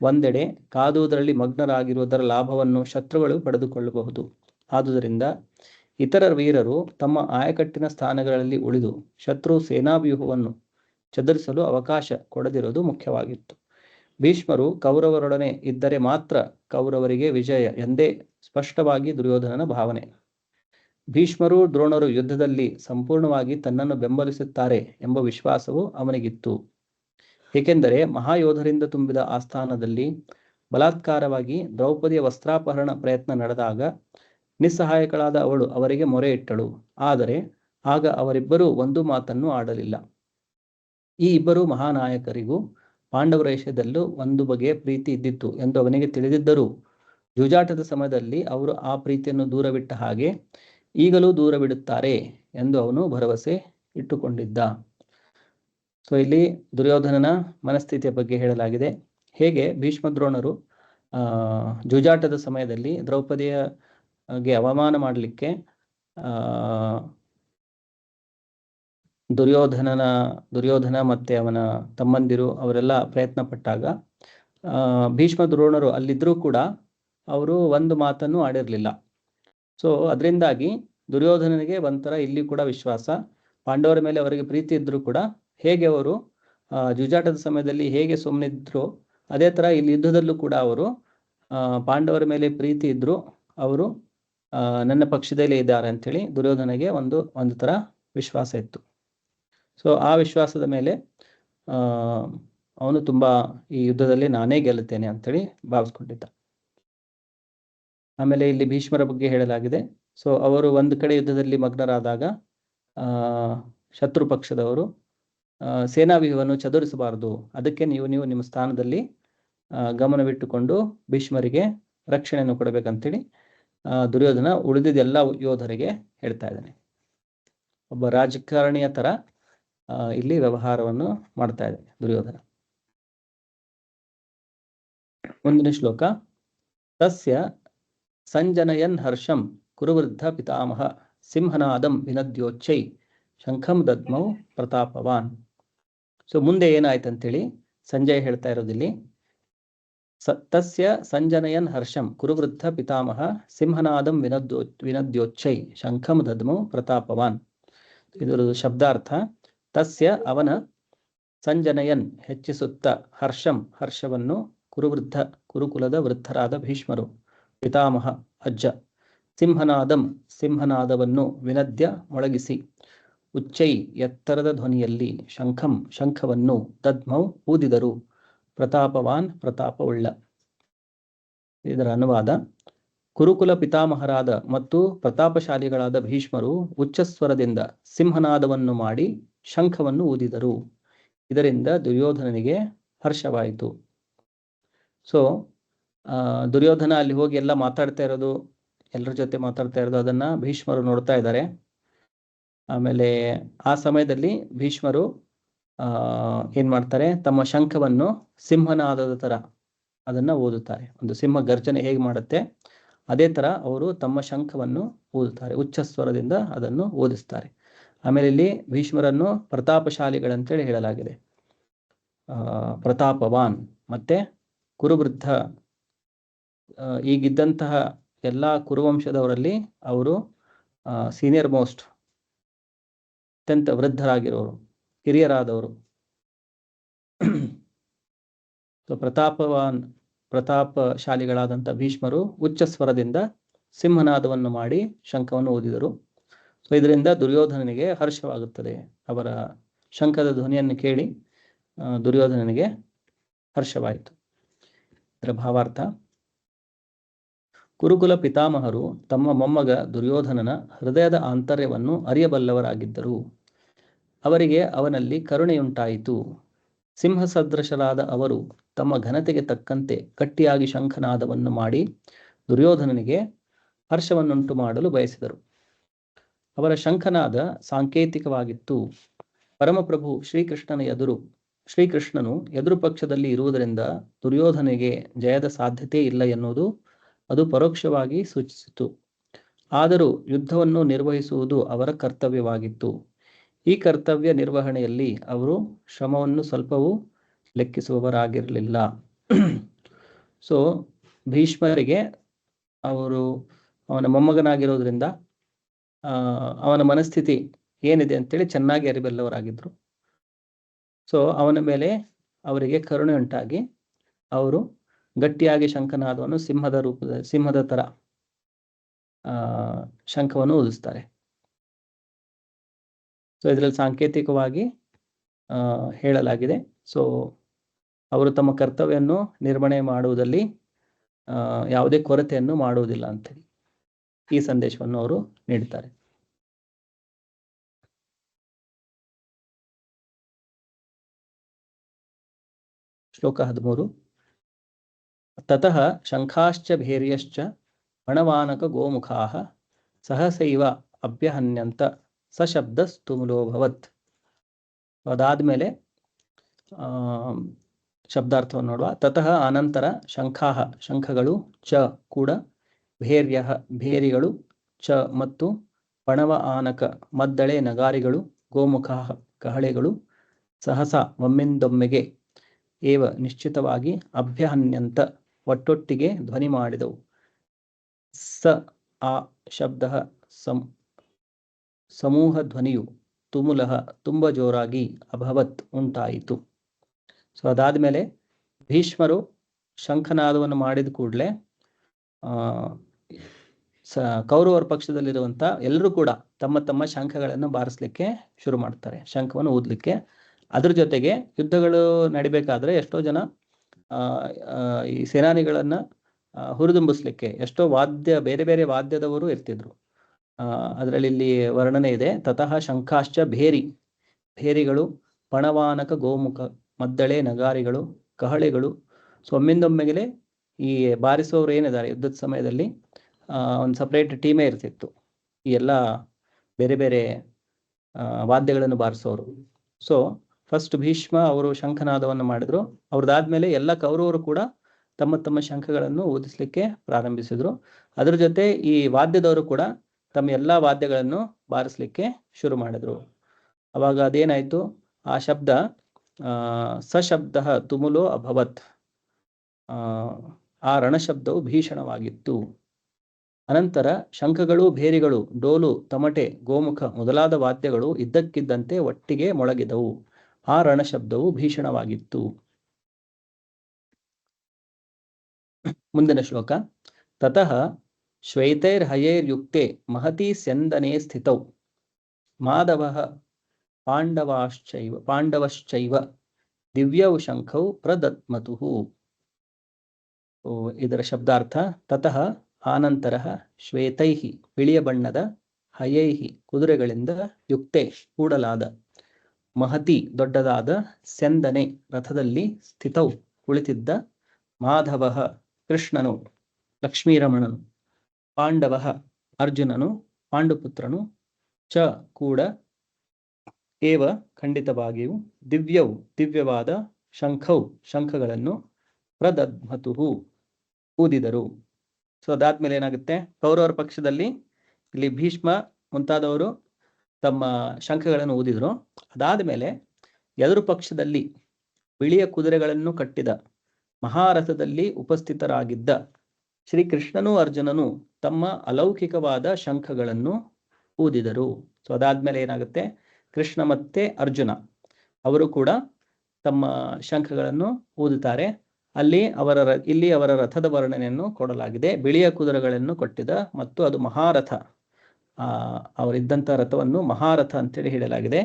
ಒಂದೆಡೆ ಕಾದುವುದರಲ್ಲಿ ಮಗ್ನರಾಗಿರುವುದರ ಲಾಭವನ್ನು ಶತ್ರುಗಳು ಪಡೆದುಕೊಳ್ಳಬಹುದು. ಆದುದರಿಂದ ಇತರ ವೀರರು ತಮ್ಮ ಆಯಕಟ್ಟಿನ ಸ್ಥಾನಗಳಲ್ಲಿ ಉಳಿದು ಶತ್ರು ಸೇನಾವ್ಯೂಹವನ್ನು ಚದುರಿಸಲು ಅವಕಾಶ ಕೊಡದಿರುವುದು ಮುಖ್ಯವಾಗಿತ್ತು. ಭೀಷ್ಮರು ಕೌರವರೊಡನೆ ಇದ್ದರೆ ಮಾತ್ರ ಕೌರವರಿಗೆ ವಿಜಯ ಎಂದೇ ಸ್ಪಷ್ಟವಾಗಿ ದುರ್ಯೋಧನನ ಭಾವನೆ. ಭೀಷ್ಮರು ದ್ರೋಣರು ಯುದ್ಧದಲ್ಲಿ ಸಂಪೂರ್ಣವಾಗಿ ತನ್ನನ್ನು ಬೆಂಬಲಿಸುತ್ತಾರೆ ಎಂಬ ವಿಶ್ವಾಸವು ಅವನಿಗಿತ್ತು. ಏಕೆಂದರೆ ಮಹಾಯೋಧರಿಂದ ತುಂಬಿದ ಆಸ್ಥಾನದಲ್ಲಿ ಬಲಾತ್ಕಾರವಾಗಿ ದ್ರೌಪದಿಯ ವಸ್ತ್ರಾಪಹರಣ ಪ್ರಯತ್ನ ನಡೆದಾಗ ನಿಸ್ಸಹಾಯಕಳಾದ ಅವಳು ಅವರಿಗೆ ಮೊರೆ ಇಟ್ಟಳು. ಆದರೆ ಆಗ ಅವರಿಬ್ಬರೂ ಒಂದು ಮಾತನ್ನು ಆಡಲಿಲ್ಲ. ಈ ಇಬ್ಬರು ಮಹಾನಾಯಕರಿಗೂ ಪಾಂಡವರ ವಿಷಯದಲ್ಲೂ ಒಂದು ಬಗೆಯ ಪ್ರೀತಿ ಇದ್ದಿತ್ತು ಎಂದು ಅವನಿಗೆ ತಿಳಿದಿದ್ದರೂ ಜೂಜಾಟದ ಸಮಯದಲ್ಲಿ ಅವರು ಆ ಪ್ರೀತಿಯನ್ನು ದೂರವಿಟ್ಟ ಹಾಗೆ ಈಗಲೂ ದೂರವಿಡುತ್ತಾರೆ ಎಂದು ಅವನು ಭರವಸೆ ಇಟ್ಟುಕೊಂಡಿದ್ದ. ಸೊ ಇಲ್ಲಿ ದುರ್ಯೋಧನನ ಮನಸ್ಥಿತಿಯ ಬಗ್ಗೆ ಹೇಳಲಾಗಿದೆ. ಹೇಗೆ ಭೀಷ್ಮ ದ್ರೋಣರು ಜೂಜಾಟದ ಸಮಯದಲ್ಲಿ ದ್ರೌಪದಿಯಗೆ ಅವಮಾನ ಮಾಡಲಿಕ್ಕೆ ದುರ್ಯೋಧನ ಮತ್ತೆ ಅವನ ತಮ್ಮಂದಿರು ಅವರೆಲ್ಲ ಪ್ರಯತ್ನ ಪಟ್ಟಾಗ ಭೀಷ್ಮ ದ್ರೋಣರು ಅಲ್ಲಿದ್ರೂ ಕೂಡ ಅವರು ಒಂದು ಮಾತನ್ನು ಆಡಿರಲಿಲ್ಲ. ಸೊ ಅದರಿಂದಾಗಿ ದುರ್ಯೋಧನನಿಗೆ ಒಂಥರ ಇಲ್ಲಿ ಕೂಡ ವಿಶ್ವಾಸ, ಪಾಂಡವರ ಮೇಲೆ ಅವರಿಗೆ ಪ್ರೀತಿ ಇದ್ರೂ ಕೂಡ ಹೇಗೆ ಅವರು ಜೂಜಾಟದ ಸಮಯದಲ್ಲಿ ಹೇಗೆ ಸುಮ್ಮನಿದ್ರು ಅದೇ ತರ ಇಲ್ಲಿ ಯುದ್ಧದಲ್ಲೂ ಕೂಡ ಅವರು ಪಾಂಡವರ ಮೇಲೆ ಪ್ರೀತಿ ಇದ್ರು ಅವರು ನನ್ನ ಪಕ್ಷದಲ್ಲೇ ಇದ್ದಾರೆ ಅಂತೇಳಿ ದುರ್ಯೋಧನಿಗೆ ಒಂದು ತರ ವಿಶ್ವಾಸ ಇತ್ತು. ಸೊ ಆ ವಿಶ್ವಾಸದ ಮೇಲೆ ಅವನು ತುಂಬಾ ಈ ಯುದ್ಧದಲ್ಲಿ ನಾನೇ ಗೆಲ್ಲುತ್ತೇನೆ ಅಂತೇಳಿ ಭಾವಿಸ್ಕೊಂಡಿದ್ದ. ಆಮೇಲೆ ಇಲ್ಲಿ ಭೀಷ್ಮರ ಬಗ್ಗೆ ಹೇಳಲಾಗಿದೆ. ಸೊ ಅವರು ಒಂದು ಕಡೆ ಯುದ್ಧದಲ್ಲಿ ಮಗ್ನರಾದಾಗ ಶತ್ರು ಪಕ್ಷದವರು ಸೇನಾವ್ಯೂಹವನ್ನು ಚದುರಿಸಬಾರದು, ಅದಕ್ಕೆ ನೀವು ನಿಮ್ಮ ಸ್ಥಾನದಲ್ಲಿ ಗಮನವಿಟ್ಟುಕೊಂಡು ಭೀಷ್ಮರಿಗೆ ರಕ್ಷಣೆಯನ್ನು ಕೊಡಬೇಕಂತೇಳಿ ದುರ್ಯೋಧನ ಉಳಿದಿದ್ದೆಲ್ಲ ಯೋಧರಿಗೆ ಹೇಳ್ತಾ ಇದ್ದಾನೆ. ಒಬ್ಬ ರಾಜಕಾರಣಿಯ ತರ ಇಲ್ಲಿ ವ್ಯವಹಾರವನ್ನು ಮಾಡ್ತಾ ಇದೆ ದುರ್ಯೋಧನ. ಮುಂದಿನ ಶ್ಲೋಕ. ತಸ್ಯ ಸಂಜನಯನ್ ಹರ್ಷಂ ಕುರುವೃದ್ಧ ಪಿತಾಮಹ ಸಿಂಹನಾದಂ ವಿನದ್ಯೋಚ್ಚೈ ಶಂಖಂ ದದ್ಮೌ ಪ್ರತಾಪವಾನ್. ಸೊ ಮುಂದೆ ಏನಾಯ್ತಂತೇಳಿ ಸಂಜಯ್ ಹೇಳ್ತಾ ಇರೋದಿಲ್ಲಿ. ತಸ್ಯ ಸಂಜನಯನ್ ಹರ್ಷಂ ಕುರುವೃದ್ಧ ಪಿತಾಮಹ ಸಿಂಹನಾದಂ ವಿನದ್ಯೋಚ್ಚೈ ಶಂಖಂ ದದ್ಮೌ ಪ್ರತಾಪವಾನ್. ಇದರ ಶಬ್ದಾರ್ಥ ತಸ್ಯ ಅವನ, ಸಂಜನಯನ್ ಹೆಚ್ಚಿಸುತ್ತ, ಹರ್ಷಂ ಹರ್ಷವನ್ನು, ಕುರುವೃದ್ಧ ಕುರುಕುಲದ ವೃದ್ಧರಾದ ಭೀಷ್ಮರು, ಪಿತಾಮಹ ಅಜ್ಜ, ಸಿಂಹನಾದಂ ಸಿಂಹನಾದವನ್ನು, ವಿನದ್ಯ ಮೊಳಗಿಸಿ, ಉಚ್ಚೈ ಎತ್ತರದ ಧ್ವನಿಯಲ್ಲಿ, ಶಂಖಂ ಶಂಖವನ್ನು, ದದ್ಮೌ ಊದಿದರು, ಪ್ರತಾಪವಾನ್ ಪ್ರತಾಪವುಳ್ಳ. ಇದರ ಅನುವಾದ. ಕುರುಕುಲ ಪಿತಾಮಹರಾದ ಮತ್ತು ಪ್ರತಾಪಶಾಲಿಗಳಾದ ಭೀಷ್ಮರು ಉಚ್ಚಸ್ವರದಿಂದ ಸಿಂಹನಾದವನ್ನು ಮಾಡಿ ಶಂಖವನ್ನು ಊದಿದರು. ಇದರಿಂದ ದುರ್ಯೋಧನನಿಗೆ ಹರ್ಷವಾಯಿತು. ಸೊ ದುರ್ಯೋಧನ ಅಲ್ಲಿ ಹೋಗಿ ಎಲ್ಲ ಮಾತಾಡ್ತಾ ಇರೋದು, ಎಲ್ಲರ ಜೊತೆ ಮಾತಾಡ್ತಾ ಇರೋದು ಅದನ್ನ ಭೀಷ್ಮರು ನೋಡ್ತಾ ಇದ್ದಾರೆ. ಆಮೇಲೆ ಆ ಸಮಯದಲ್ಲಿ ಭೀಷ್ಮರು ಏನ್ ಮಾಡ್ತಾರೆ, ತಮ್ಮ ಶಂಖವನ್ನು ಸಿಂಹನಾದದ ತರ ಅದನ್ನ ಓದುತ್ತಾರೆ. ಒಂದು ಸಿಂಹ ಗರ್ಜನೆ ಹೇಗೆ ಮಾಡುತ್ತೆ ಅದೇ ತರ ಅವರು ತಮ್ಮ ಶಂಖವನ್ನು ಊದುತ್ತಾರೆ, ಉಚ್ಚಸ್ವರದಿಂದ ಅದನ್ನು ಓದಿಸ್ತಾರೆ. ಆಮೇಲೆ ಇಲ್ಲಿ ಭೀಷ್ಮರನ್ನು ಪ್ರತಾಪಶಾಲಿಗಳಂತೇಳಿ ಹೇಳಲಾಗಿದೆ. ಪ್ರತಾಪವಾನ್ ಮತ್ತೆ ಕುರುವೃದ್ಧ, ಈಗಿದ್ದಂತಹ ಎಲ್ಲಾ ಕುರುವಂಶದವರಲ್ಲಿ ಅವರು ಸೀನಿಯರ್ ಮೋಸ್ಟ್, ಅತ್ಯಂತ ವೃದ್ಧರಾಗಿರೋರು, ಹಿರಿಯರಾದವರು. ಪ್ರತಾಪಶಾಲಿಗಳಾದಂಥ ಭೀಷ್ಮರು ಉಚ್ಚ ಸ್ವರದಿಂದ ಸಿಂಹನಾದವನ್ನು ಮಾಡಿ ಶಂಖವನ್ನು ಊದಿದರು. ಸೊ ಇದರಿಂದ ದುರ್ಯೋಧನನಿಗೆ ಹರ್ಷವಾಗುತ್ತದೆ. ಅವರ ಶಂಖದ ಧ್ವನಿಯನ್ನು ಕೇಳಿ ದುರ್ಯೋಧನನಿಗೆ ಹರ್ಷವಾಯಿತು. ಇದರ ಭಾವಾರ್ಥ. ಕುರುಕುಲ ಪಿತಾಮಹರು ತಮ್ಮ ಮೊಮ್ಮಗ ದುರ್ಯೋಧನನ ಹೃದಯದ ಆಂತರ್ಯವನ್ನು ಅರಿಯಬಲ್ಲವರಾಗಿದ್ದರು. ಅವರಿಗೆ ಅವನಲ್ಲಿ ಕರುಣೆಯುಂಟಾಯಿತು. ಸಿಂಹಸದೃಶರಾದ ಅವರು ತಮ್ಮ ಘನತೆಗೆ ತಕ್ಕಂತೆ ಗಟ್ಟಿಯಾಗಿ ಶಂಖನಾದವನ್ನು ಮಾಡಿ ದುರ್ಯೋಧನನಿಗೆ ಹರ್ಷವನ್ನುಂಟು ಮಾಡಲು ಬಯಸಿದರು. ಅವರ ಶಂಖನಾದ ಸಾಂಕೇತಿಕವಾಗಿತ್ತು. ಪರಮಪ್ರಭು ಶ್ರೀಕೃಷ್ಣನು ಎದುರು ಪಕ್ಷದಲ್ಲಿ ಇರುವುದರಿಂದ ದುರ್ಯೋಧನೆಗೆ ಜಯದ ಸಾಧ್ಯತೆ ಇಲ್ಲ ಎನ್ನುವುದು ಅದು ಪರೋಕ್ಷವಾಗಿ ಸೂಚಿಸಿತು. ಆದರೂ ಯುದ್ಧವನ್ನು ನಿರ್ವಹಿಸುವುದು ಅವರ ಕರ್ತವ್ಯವಾಗಿತ್ತು. ಈ ಕರ್ತವ್ಯ ನಿರ್ವಹಣೆಯಲ್ಲಿ ಅವರು ಶ್ರಮವನ್ನು ಸ್ವಲ್ಪವೂ ಲೆಕ್ಕಿಸುವವರಾಗಿರಲಿಲ್ಲ. ಸೊ ಭೀಷ್ಮರಿಗೆ ಅವರು ಅವನ ಮೊಮ್ಮಗನಾಗಿರೋದ್ರಿಂದ ಅವನ ಮನಸ್ಥಿತಿ ಏನಿದೆ ಅಂತೇಳಿ ಚೆನ್ನಾಗಿ ಅರಿಬಲ್ಲವರಾಗಿದ್ರು. ಸೊ ಅವನ ಮೇಲೆ ಅವರಿಗೆ ಕರುಣೆ ಉಂಟಾಗಿ ಅವರು ಗಟ್ಟಿಯಾಗಿ ಶಂಖನಾದವನ್ನು ಸಿಂಹದ ತರ ಶಂಖವನ್ನು ಊದಿಸ್ತಾರೆ. ಸೊ ಇದರಲ್ಲಿ ಸಾಂಕೇತಿಕವಾಗಿ ಹೇಳಲಾಗಿದೆ. ಸೊ ಅವರು ತಮ್ಮ ಕರ್ತವ್ಯವನ್ನು ನಿರ್ವಹಣೆ ಮಾಡುವುದಲ್ಲಿ ಯಾವುದೇ ಕೊರತೆಯನ್ನು ಮಾಡುವುದಿಲ್ಲ ಅಂತೇಳಿ ಈ ಸಂದೇಶವನ್ನು ಅವರು ನೀಡುತ್ತಾರೆ. ಶ್ಲೋಕ 13. ತತಃ ಶಂಖಾಶ್ಚ ಭೇರ್ಯಶ್ಚ ಪಣವಾನಕ ಗೋಮುಖಾಃ ಸಹಸೈವ ಅಭ್ಯಹನ್ಯಂತ ಸಶಬ್ದಸ್ತುಮುಲೋಭವತ್. ಅದಾದ್ಮೇಲೆ ಶಬ್ದಾರ್ಥವನ್ನು ನೋಡುವ. ತತಃ ಅನಂತರ ಶಂಖಗಳು, ಚ ಕೂಡ, ಭೇರಿಗಳು, ಚ ಮತ್ತು, ಪಣವ ಆನಕ ಮದ್ದಳೆ ನಗಾರಿಗಳು, ಗೋಮುಖ ಕಹಳೆಗಳು, ಸಹಸ ಒಮ್ಮಿಂದೊಮ್ಮೆಗೆ, ಏವ ನಿಶ್ಚಿತವಾಗಿ, ಅಭ್ಯಹನ್ಯಂತ ಒಟ್ಟೊಟ್ಟಿಗೆ ಧ್ವನಿ ಮಾಡಿದವು. ಸ ಆ ಶಬ್ದ ಸಮೂಹ ಧ್ವನಿಯು, ತುಮುಲಃ ತುಂಬ ಜೋರಾಗಿ, ಅಭವತ್ ಉಂಟಾಯಿತು. ಸೊ ಅದಾದ್ಮೇಲೆ ಭೀಷ್ಮರು ಶಂಖನಾದವನ್ನು ಮಾಡಿದ ಕೂಡಲೇ ಕೌರವರ ಪಕ್ಷದಲ್ಲಿರುವಂತ ಎಲ್ಲರೂ ಕೂಡ ತಮ್ಮ ತಮ್ಮ ಶಂಖಗಳನ್ನು ಬಾರಿಸ್ಲಿಕ್ಕೆ ಶುರು ಮಾಡ್ತಾರೆ, ಶಂಖವನ್ನು ಊದ್ಲಿಕ್ಕೆ. ಅದ್ರ ಜೊತೆಗೆ ಯುದ್ಧಗಳು ನಡಿಬೇಕಾದ್ರೆ ಎಷ್ಟೋ ಜನ ಈ ಸೇನಾನಿಗಳನ್ನ ಹುರಿದುಂಬಿಸ್ಲಿಕ್ಕೆ ಎಷ್ಟೋ ಬೇರೆ ಬೇರೆ ವಾದ್ಯದವರು ಇರ್ತಿದ್ರು. ಅದರಲ್ಲಿ ಇಲ್ಲಿ ವರ್ಣನೆ ಇದೆ. ತತಃ ಶಂಖಾಶ್ಚ ಭೇರಿಗಳು, ಪಣವಾನಕ ಗೋಮುಖ ಮದ್ದಳೆ ನಗಾರಿಗಳು, ಕಹಳೆಗಳು. ಸೊ ಒಮ್ಮಿಂದೊಮ್ಮೆಗೆ ಈ ಬಾರಿಸುವವರು ಏನಿದ್ದಾರೆ ಯುದ್ಧದ ಸಮಯದಲ್ಲಿ ಒಂದು ಸಪ್ರೇಟ್ ಟೀಮೇ ಇರ್ತಿತ್ತು, ಈ ಎಲ್ಲ ಬೇರೆ ಬೇರೆ ವಾದ್ಯಗಳನ್ನು ಬಾರಿಸೋರು. ಸೊ ಫಸ್ಟ್ ಭೀಷ್ಮ ಅವರು ಶಂಖನಾದವನ್ನು ಮಾಡಿದ್ರು. ಅವ್ರದ್ದಾದ್ಮೇಲೆ ಎಲ್ಲ ಕೌರವರು ಕೂಡ ತಮ್ಮ ತಮ್ಮ ಶಂಖಗಳನ್ನು ಊದಿಸ್ಲಿಕ್ಕೆ ಪ್ರಾರಂಭಿಸಿದ್ರು. ಅದ್ರ ಜೊತೆ ಈ ವಾದ್ಯದವರು ಕೂಡ ತಮ್ಮ ಎಲ್ಲ ವಾದ್ಯಗಳನ್ನು ಬಾರಿಸ್ಲಿಕ್ಕೆ ಶುರು ಮಾಡಿದ್ರು. ಅವಾಗ ಅದೇನಾಯ್ತು, ಆ ಶಬ್ದ ಸಶಬ್ದ ತುಮುಲೋ ಅಭವತ್, ಆ ರಣಶಬ್ದವು ಭೀಷಣವಾಗಿತ್ತು. ಅನಂತರ ಶಂಖಗಳು, ಭೇರಿಗಳು, ಡೋಲು, ತಮಟೆ, ಗೋಮುಖ ಮೊದಲಾದ ವಾದ್ಯಗಳು ಇದ್ದಕ್ಕಿದ್ದಂತೆ ಒಟ್ಟಿಗೆ ಮೊಳಗಿದವು. ಆ ರಣಶಬ್ದವು ಭೀಷಣವಾಗಿತ್ತು. ಮುಂದಿನ ಶ್ಲೋಕ. ತತಃ ಶ್ವೇತೈರ್ಹಯೈರ್ಯುಕ್ತೆ ಮಹತಿ ಸ್ಯಂದನೆ ಸ್ಥಿತೌ ಮಾಧವಃ ಪಾಂಡವಶ್ಚೈವ ದಿವ್ಯೌ ಶಂಖೌ ಪ್ರದದ್ಮತುಃ. ಇದರ ಶಬ್ದಾರ್ಥ. ತತಃ ಆನಂತರ, ಶ್ವೇತೈಹಿ ಬಿಳಿಯ ಬಣ್ಣದ, ಹಯೈಹಿ ಕುದುರೆಗಳಿಂದ, ಯುಕ್ತೆ ಕೂಡಲಾದ, ಮಹತಿ ದೊಡ್ಡದಾದ, ಸ್ಯಂದನೆ ರಥದಲ್ಲಿ, ಸ್ಥಿತೌ ಕುಳಿತಿದ್ದ, ಮಾಧವಃ ಕೃಷ್ಣನು, ಲಕ್ಷ್ಮೀರಮಣನು, ಪಾಂಡವಃ ಅರ್ಜುನನು, ಪಾಂಡುಪುತ್ರನು, ಚ ಕೂಡ, ಏವ ಖಂಡಿತವಾಗಿಯೂ, ದಿವ್ಯವಾದ, ಶಂಖೌ ಶಂಖಗಳನ್ನು, ಪ್ರದದ್ಮತುಃ ಊದಿದರು. ಸೊ ಅದಾದ್ಮೇಲೆ ಏನಾಗುತ್ತೆ, ಕೌರವರ ಪಕ್ಷದಲ್ಲಿ ಇಲ್ಲಿ ಭೀಷ್ಮ ಮುಂತಾದವರು ತಮ್ಮ ಶಂಖಗಳನ್ನು ಊದಿದ್ರು. ಅದಾದ್ಮೇಲೆ ಎದುರು ಪಕ್ಷದಲ್ಲಿ ಬಿಳಿಯ ಕುದುರೆಗಳನ್ನು ಕಟ್ಟಿದ ಮಹಾರಥದಲ್ಲಿ ಉಪಸ್ಥಿತರಾಗಿದ್ದ ಶ್ರೀಕೃಷ್ಣನೂ ಅರ್ಜುನನು ತಮ್ಮ ಅಲೌಕಿಕವಾದ ಶಂಖಗಳನ್ನು ಊದಿದರು. ಸೊ ಅದಾದ್ಮೇಲೆ ಏನಾಗುತ್ತೆ, ಕೃಷ್ಣ ಮತ್ತೆ ಅರ್ಜುನ ಅವರು ಕೂಡ ತಮ್ಮ ಶಂಖಗಳನ್ನು ಊದುತ್ತಾರೆ. ಇಲ್ಲಿ ಅವರ ರಥದ ವರ್ಣನೆಯನ್ನು ಕೊಡಲಾಗಿದೆ. ಬಿಳಿಯ ಕುದುರೆಗಳನ್ನು ಕೊಟ್ಟಿದ ಮತ್ತು ಅದು ಮಹಾರಥ, ಅವರಿದ್ದಂಥ ರಥವನ್ನು ಮಹಾರಥ ಅಂತೇಳಿ ಹೇಳಲಾಗಿದೆ.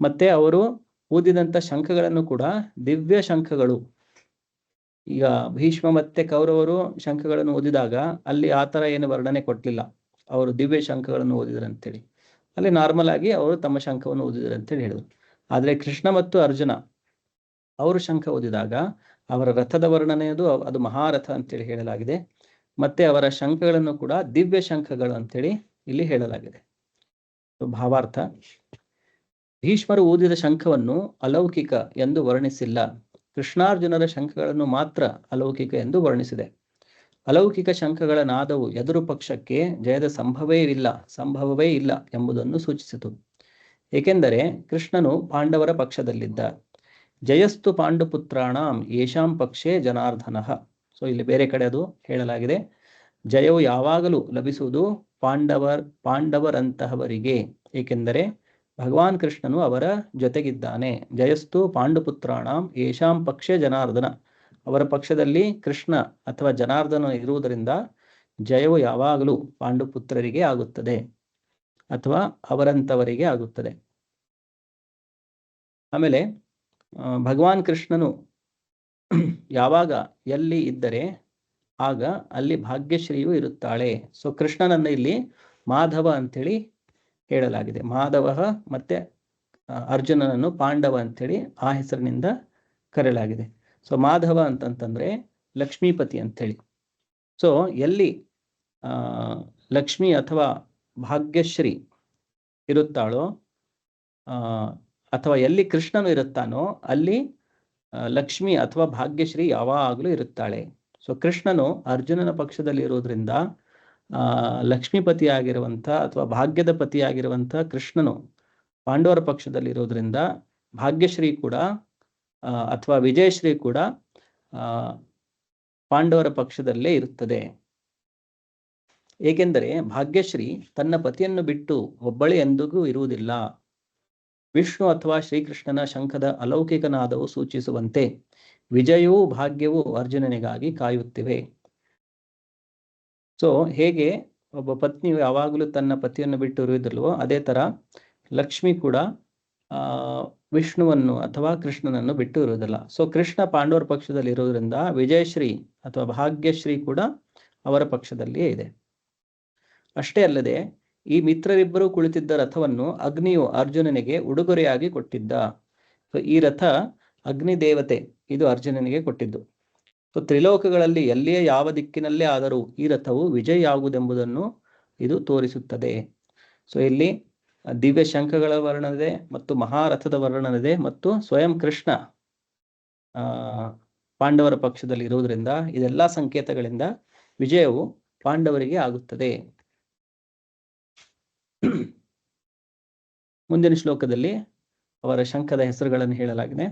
ಮತ್ತೆ ಅವರು ಊದಿದಂಥ ಶಂಖಗಳನ್ನು ಕೂಡ ದಿವ್ಯ ಶಂಖಗಳು. ಈಗ ಭೀಷ್ಮ ಮತ್ತೆ ಕೌರವರು ಶಂಖಗಳನ್ನು ಊದಿದಾಗ ಅಲ್ಲಿ ಆ ಥರ ಏನು ವರ್ಣನೆ ಕೊಟ್ಟಲಿಲ್ಲ, ಅವರು ದಿವ್ಯ ಶಂಖಗಳನ್ನು ಊದಿದ್ರು ಅಂತೇಳಿ. ಅಲ್ಲಿ ನಾರ್ಮಲ್ ಆಗಿ ಅವರು ತಮ್ಮ ಶಂಖವನ್ನು ಊದಿದ್ರು ಅಂತೇಳಿ ಹೇಳಿದ್ರು. ಆದರೆ ಕೃಷ್ಣ ಮತ್ತು ಅರ್ಜುನ ಅವರು ಶಂಖ ಊದಿದಾಗ ಅವರ ರಥದ ವರ್ಣನೆಯದು ಅದು ಮಹಾರಥ ಅಂತೇಳಿ ಹೇಳಲಾಗಿದೆ. ಮತ್ತೆ ಅವರ ಶಂಖಗಳನ್ನು ಕೂಡ ದಿವ್ಯ ಶಂಖಗಳು ಅಂತೇಳಿ ಇಲ್ಲಿ ಹೇಳಲಾಗಿದೆ. ಭಾವಾರ್ಥ: ಭೀಷ್ಮರು ಊದಿದ ಶಂಖವನ್ನು ಅಲೌಕಿಕ ಎಂದು ವರ್ಣಿಸಿಲ್ಲ. ಕೃಷ್ಣಾರ್ಜುನರ ಶಂಖಗಳನ್ನು ಮಾತ್ರ ಅಲೌಕಿಕ ಎಂದು ವರ್ಣಿಸಿದೆ. ಅಲೌಕಿಕ ಶಂಖಗಳ ನಾದವು ಎದುರು ಪಕ್ಷಕ್ಕೆ ಜಯದ ಸಂಭವವೇ ಇಲ್ಲ ಎಂಬುದನ್ನು ಸೂಚಿಸಿತು. ಏಕೆಂದರೆ ಕೃಷ್ಣನು ಪಾಂಡವರ ಪಕ್ಷದಲ್ಲಿದ್ದ. ಜಯಸ್ತು ಪಾಂಡುಪುತ್ರಾಣಾಂ ಯೇಷಾಂ ಪಕ್ಷೇ ಜನಾರ್ದನಃ. ಸೊ ಇಲ್ಲಿ ಬೇರೆ ಕಡೆ ಅದು ಹೇಳಲಾಗಿದೆ. ಜಯವು ಯಾವಾಗಲೂ ಲಭಿಸುವುದು ಪಾಂಡವರಂತಹವರಿಗೆ, ಏಕೆಂದರೆ ಭಗವಾನ್ ಕೃಷ್ಣನು ಅವರ ಜೊತೆಗಿದ್ದಾನೆ. ಜಯಸ್ತು ಪಾಂಡುಪುತ್ರಾಣಾಂ ಯೇಷಾಂ ಪಕ್ಷೇ ಜನಾರ್ದನ. ಅವರ ಪಕ್ಷದಲ್ಲಿ ಕೃಷ್ಣ ಅಥವಾ ಜನಾರ್ದನ ಇರುವುದರಿಂದ ಜಯವು ಯಾವಾಗಲೂ ಪಾಂಡುಪುತ್ರರಿಗೆ ಆಗುತ್ತದೆ ಅಥವಾ ಅವರಂತವರಿಗೆ ಆಗುತ್ತದೆ. ಆಮೇಲೆ ಭಗವಾನ್ ಕೃಷ್ಣನು ಯಾವಾಗ ಎಲ್ಲಿ ಇದ್ದರೆ ಆಗ ಅಲ್ಲಿ ಭಾಗ್ಯಶ್ರೀಯು ಇರುತ್ತಾಳೆ. ಸೊ ಕೃಷ್ಣನನ್ನು ಇಲ್ಲಿ ಮಾಧವ ಅಂತೇಳಿ ಹೇಳಲಾಗಿದೆ. ಮಾಧವ ಮತ್ತೆ ಅರ್ಜುನನನ್ನು ಪಾಂಡವ ಅಂತೇಳಿ ಆ ಹೆಸರಿನಿಂದ ಕರೆಯಲಾಗಿದೆ. ಸೊ ಮಾಧವ ಅಂತಂತಂದ್ರೆ ಲಕ್ಷ್ಮೀಪತಿ ಅಂಥೇಳಿ. ಸೊ ಎಲ್ಲಿ ಲಕ್ಷ್ಮಿ ಅಥವಾ ಭಾಗ್ಯಶ್ರೀ ಇರುತ್ತಾಳೋ ಅಥವಾ ಎಲ್ಲಿ ಕೃಷ್ಣನು ಇರುತ್ತಾನೋ ಅಲ್ಲಿ ಲಕ್ಷ್ಮಿ ಅಥವಾ ಭಾಗ್ಯಶ್ರೀ ಯಾವಾಗಲೂ ಇರುತ್ತಾಳೆ. ಸೊ ಕೃಷ್ಣನು ಅರ್ಜುನನ ಪಕ್ಷದಲ್ಲಿ ಇರೋದ್ರಿಂದ ಲಕ್ಷ್ಮೀಪತಿಯಾಗಿರುವಂಥ ಅಥವಾ ಭಾಗ್ಯದ ಪತಿಯಾಗಿರುವಂಥ ಕೃಷ್ಣನು ಪಾಂಡವರ ಪಕ್ಷದಲ್ಲಿ ಇರೋದ್ರಿಂದ ಭಾಗ್ಯಶ್ರೀ ಕೂಡ ಅಥವಾ ವಿಜಯಶ್ರೀ ಕೂಡ ಪಾಂಡವರ ಪಕ್ಷದಲ್ಲೇ ಇರುತ್ತದೆ. ಏಕೆಂದರೆ ಭಾಗ್ಯಶ್ರೀ ತನ್ನ ಪತಿಯನ್ನು ಬಿಟ್ಟು ಒಬ್ಬಳೇ ಎಂದಿಗೂ ಇರುವುದಿಲ್ಲ. ವಿಷ್ಣು ಅಥವಾ ಶ್ರೀಕೃಷ್ಣನ ಶಂಖದ ಅಲೌಕಿಕ ನಾದವು ಸೂಚಿಸುವಂತೆ ವಿಜಯವೂ ಭಾಗ್ಯವೂ ಅರ್ಜುನನಿಗಾಗಿ ಕಾಯುತ್ತಿವೆ. ಸೊ ಹೇಗೆ ಒಬ್ಬ ಪತ್ನಿಯು ಯಾವಾಗಲೂ ತನ್ನ ಪತಿಯನ್ನು ಬಿಟ್ಟು ಇರುವುದಿಲ್ವೋ ಅದೇ ತರ ಲಕ್ಷ್ಮಿ ಕೂಡ ವಿಷ್ಣುವನ್ನು ಅಥವಾ ಕೃಷ್ಣನನ್ನು ಬಿಟ್ಟು ಇರುವುದಿಲ್ಲ. ಸೊ ಕೃಷ್ಣ ಪಾಂಡವರ ಪಕ್ಷದಲ್ಲಿ ಇರುವುದರಿಂದ ವಿಜಯಶ್ರೀ ಅಥವಾ ಭಾಗ್ಯಶ್ರೀ ಕೂಡ ಅವರ ಪಕ್ಷದಲ್ಲಿಯೇ ಇದೆ. ಅಷ್ಟೇ ಅಲ್ಲದೆ ಈ ಮಿತ್ರರಿಬ್ಬರು ಕುಳಿತಿದ್ದ ರಥವನ್ನು ಅಗ್ನಿಯು ಅರ್ಜುನನಿಗೆ ಉಡುಗೊರೆಯಾಗಿ ಕೊಟ್ಟಿದ್ದ. ಸೊ ಈ ರಥ ಅಗ್ನಿ ದೇವತೆ ಇದು ಅರ್ಜುನನಿಗೆ ಕೊಟ್ಟಿದ್ದು. ಸೊ ತ್ರಿಲೋಕಗಳಲ್ಲಿ ಎಲ್ಲಿಯೇ ಯಾವ ದಿಕ್ಕಿನಲ್ಲೇ ಆದರೂ ಈ ರಥವು ವಿಜಯಿಯಾಗುವುದೆಂಬುದನ್ನು ಇದು ತೋರಿಸುತ್ತದೆ. ಸೊ ಇಲ್ಲಿ ದಿವ್ಯ ಶಂಖಗಳ ವರ್ಣನೆ ಮತ್ತು ಮಹಾರಥದ ವರ್ಣನೆ ಮತ್ತು ಸ್ವಯಂ ಕೃಷ್ಣ ಪಾಂಡವರ ಪಕ್ಷದಲ್ಲಿ ಇರುವುದರಿಂದ ಇದೆಲ್ಲ ಸಂಕೇತಗಳಿಂದ ವಿಜಯವು ಪಾಂಡವರಿಗೆ ಆಗುತ್ತದೆ. ಮುಂದಿನ ಶ್ಲೋಕದಲ್ಲಿ ಅವರ ಶಂಖದ ಹೆಸರುಗಳನ್ನು ಹೇಳಲಾಗಿದೆ.